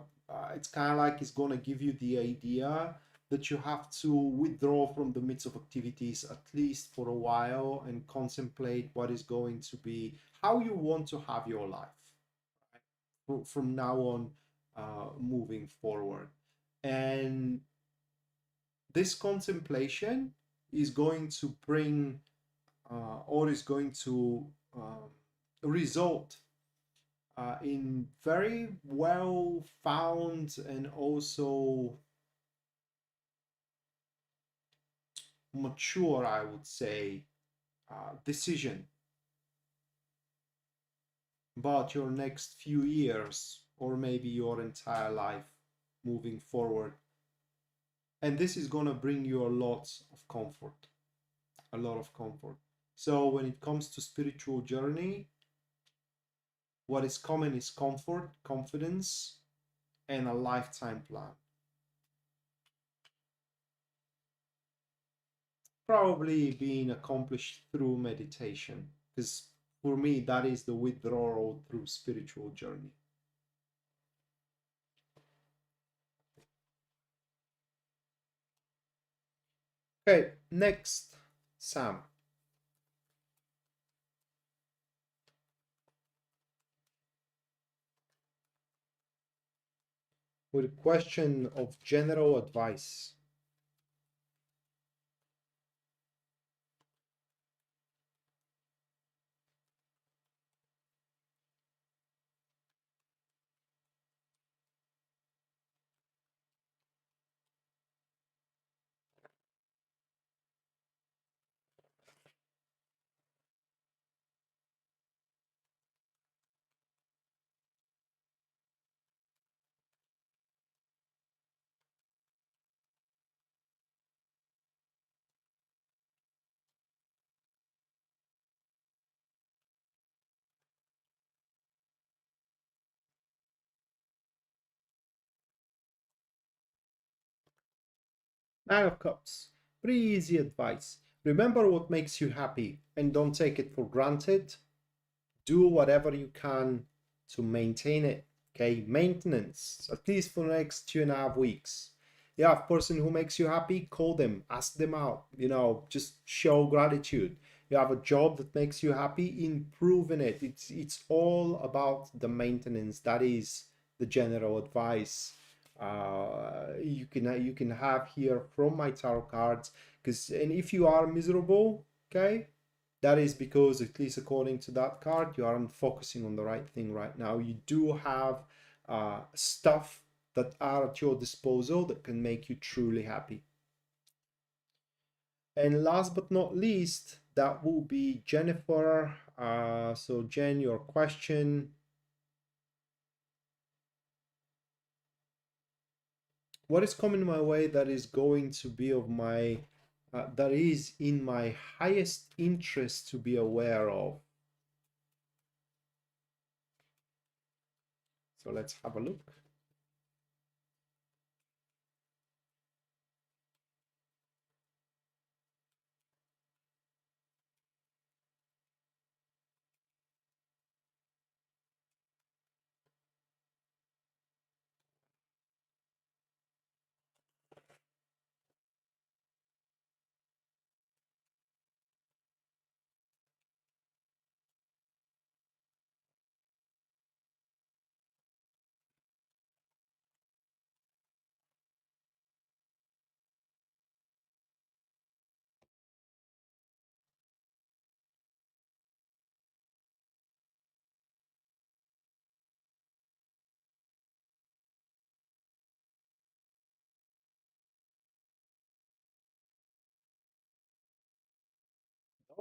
it's kind of like it's going to give you the idea that you have to withdraw from the midst of activities at least for a while and contemplate what is going to be how you want to have your life, right? From now on, moving forward. And this contemplation is going to bring or is going to result in very well found and also mature, I would say, decision about your next few years or maybe your entire life moving forward. And this is going to bring you a lot of comfort, a lot of comfort. So when it comes to spiritual journey, what is common is comfort, confidence, and a lifetime plan. Probably being accomplished through meditation, because for me, that is the withdrawal through spiritual journey. Okay, next, Sam, with a question of general advice. Nine of Cups. Pretty easy advice. Remember what makes you happy and don't take it for granted. Do whatever you can to maintain it. Okay, maintenance, at least for the next 2.5 weeks. You have a person who makes you happy, call them, ask them out, just show gratitude. You have a job that makes you happy, improve in it. It's all about the maintenance. That is the general advice you can have here from my tarot cards. Because and if you are miserable, okay, that is because, at least according to that card, you aren't focusing on the right thing right now. You do have stuff that are at your disposal that can make you truly happy. And last but not least, that will be Jennifer. So Jen, your question: what is coming my way that is going to be of my that is in my highest interest to be aware of? So let's have a look.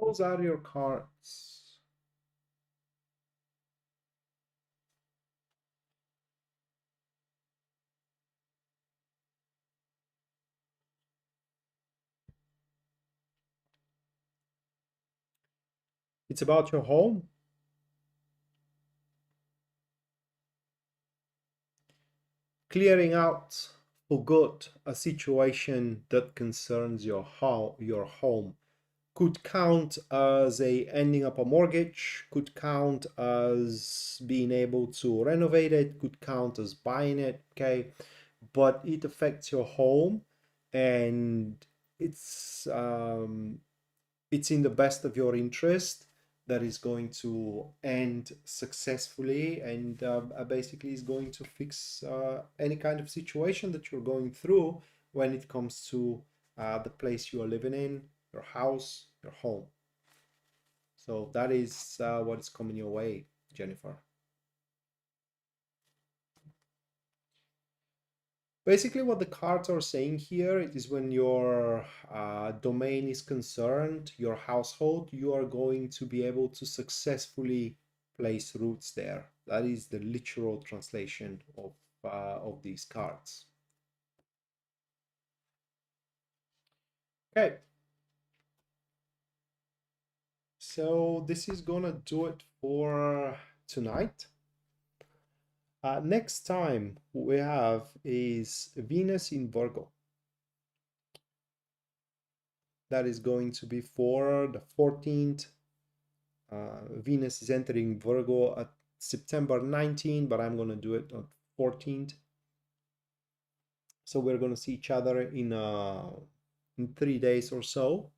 Those are your cards. It's about your home. Clearing out for good a situation that concerns your home. Could count as a ending up a mortgage, could count as being able to renovate it, could count as buying it, okay? But it affects your home, and it's um, it's in the best of your interest that is going to end successfully, and basically is going to fix any kind of situation that you're going through when it comes to the place you are living in, your house, your home. So that is what is coming your way, Jennifer. Basically, what the cards are saying here, it is when your domain is concerned, your household, you are going to be able to successfully place roots there. That is the literal translation of these cards. Okay, so this is gonna do it for tonight. Next time we have is Venus in Virgo. That is going to be for the 14th. Venus is entering Virgo at September 19th, but I'm going to do it on 14th. So we're going to see each other in 3 days or so.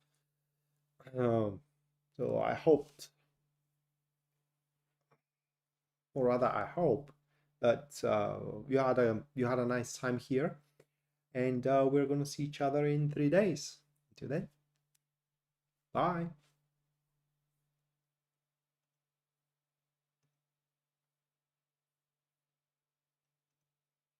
So I hoped, or rather I hope, that you had a nice time here, and we're going to see each other in 3 days. Until then, bye.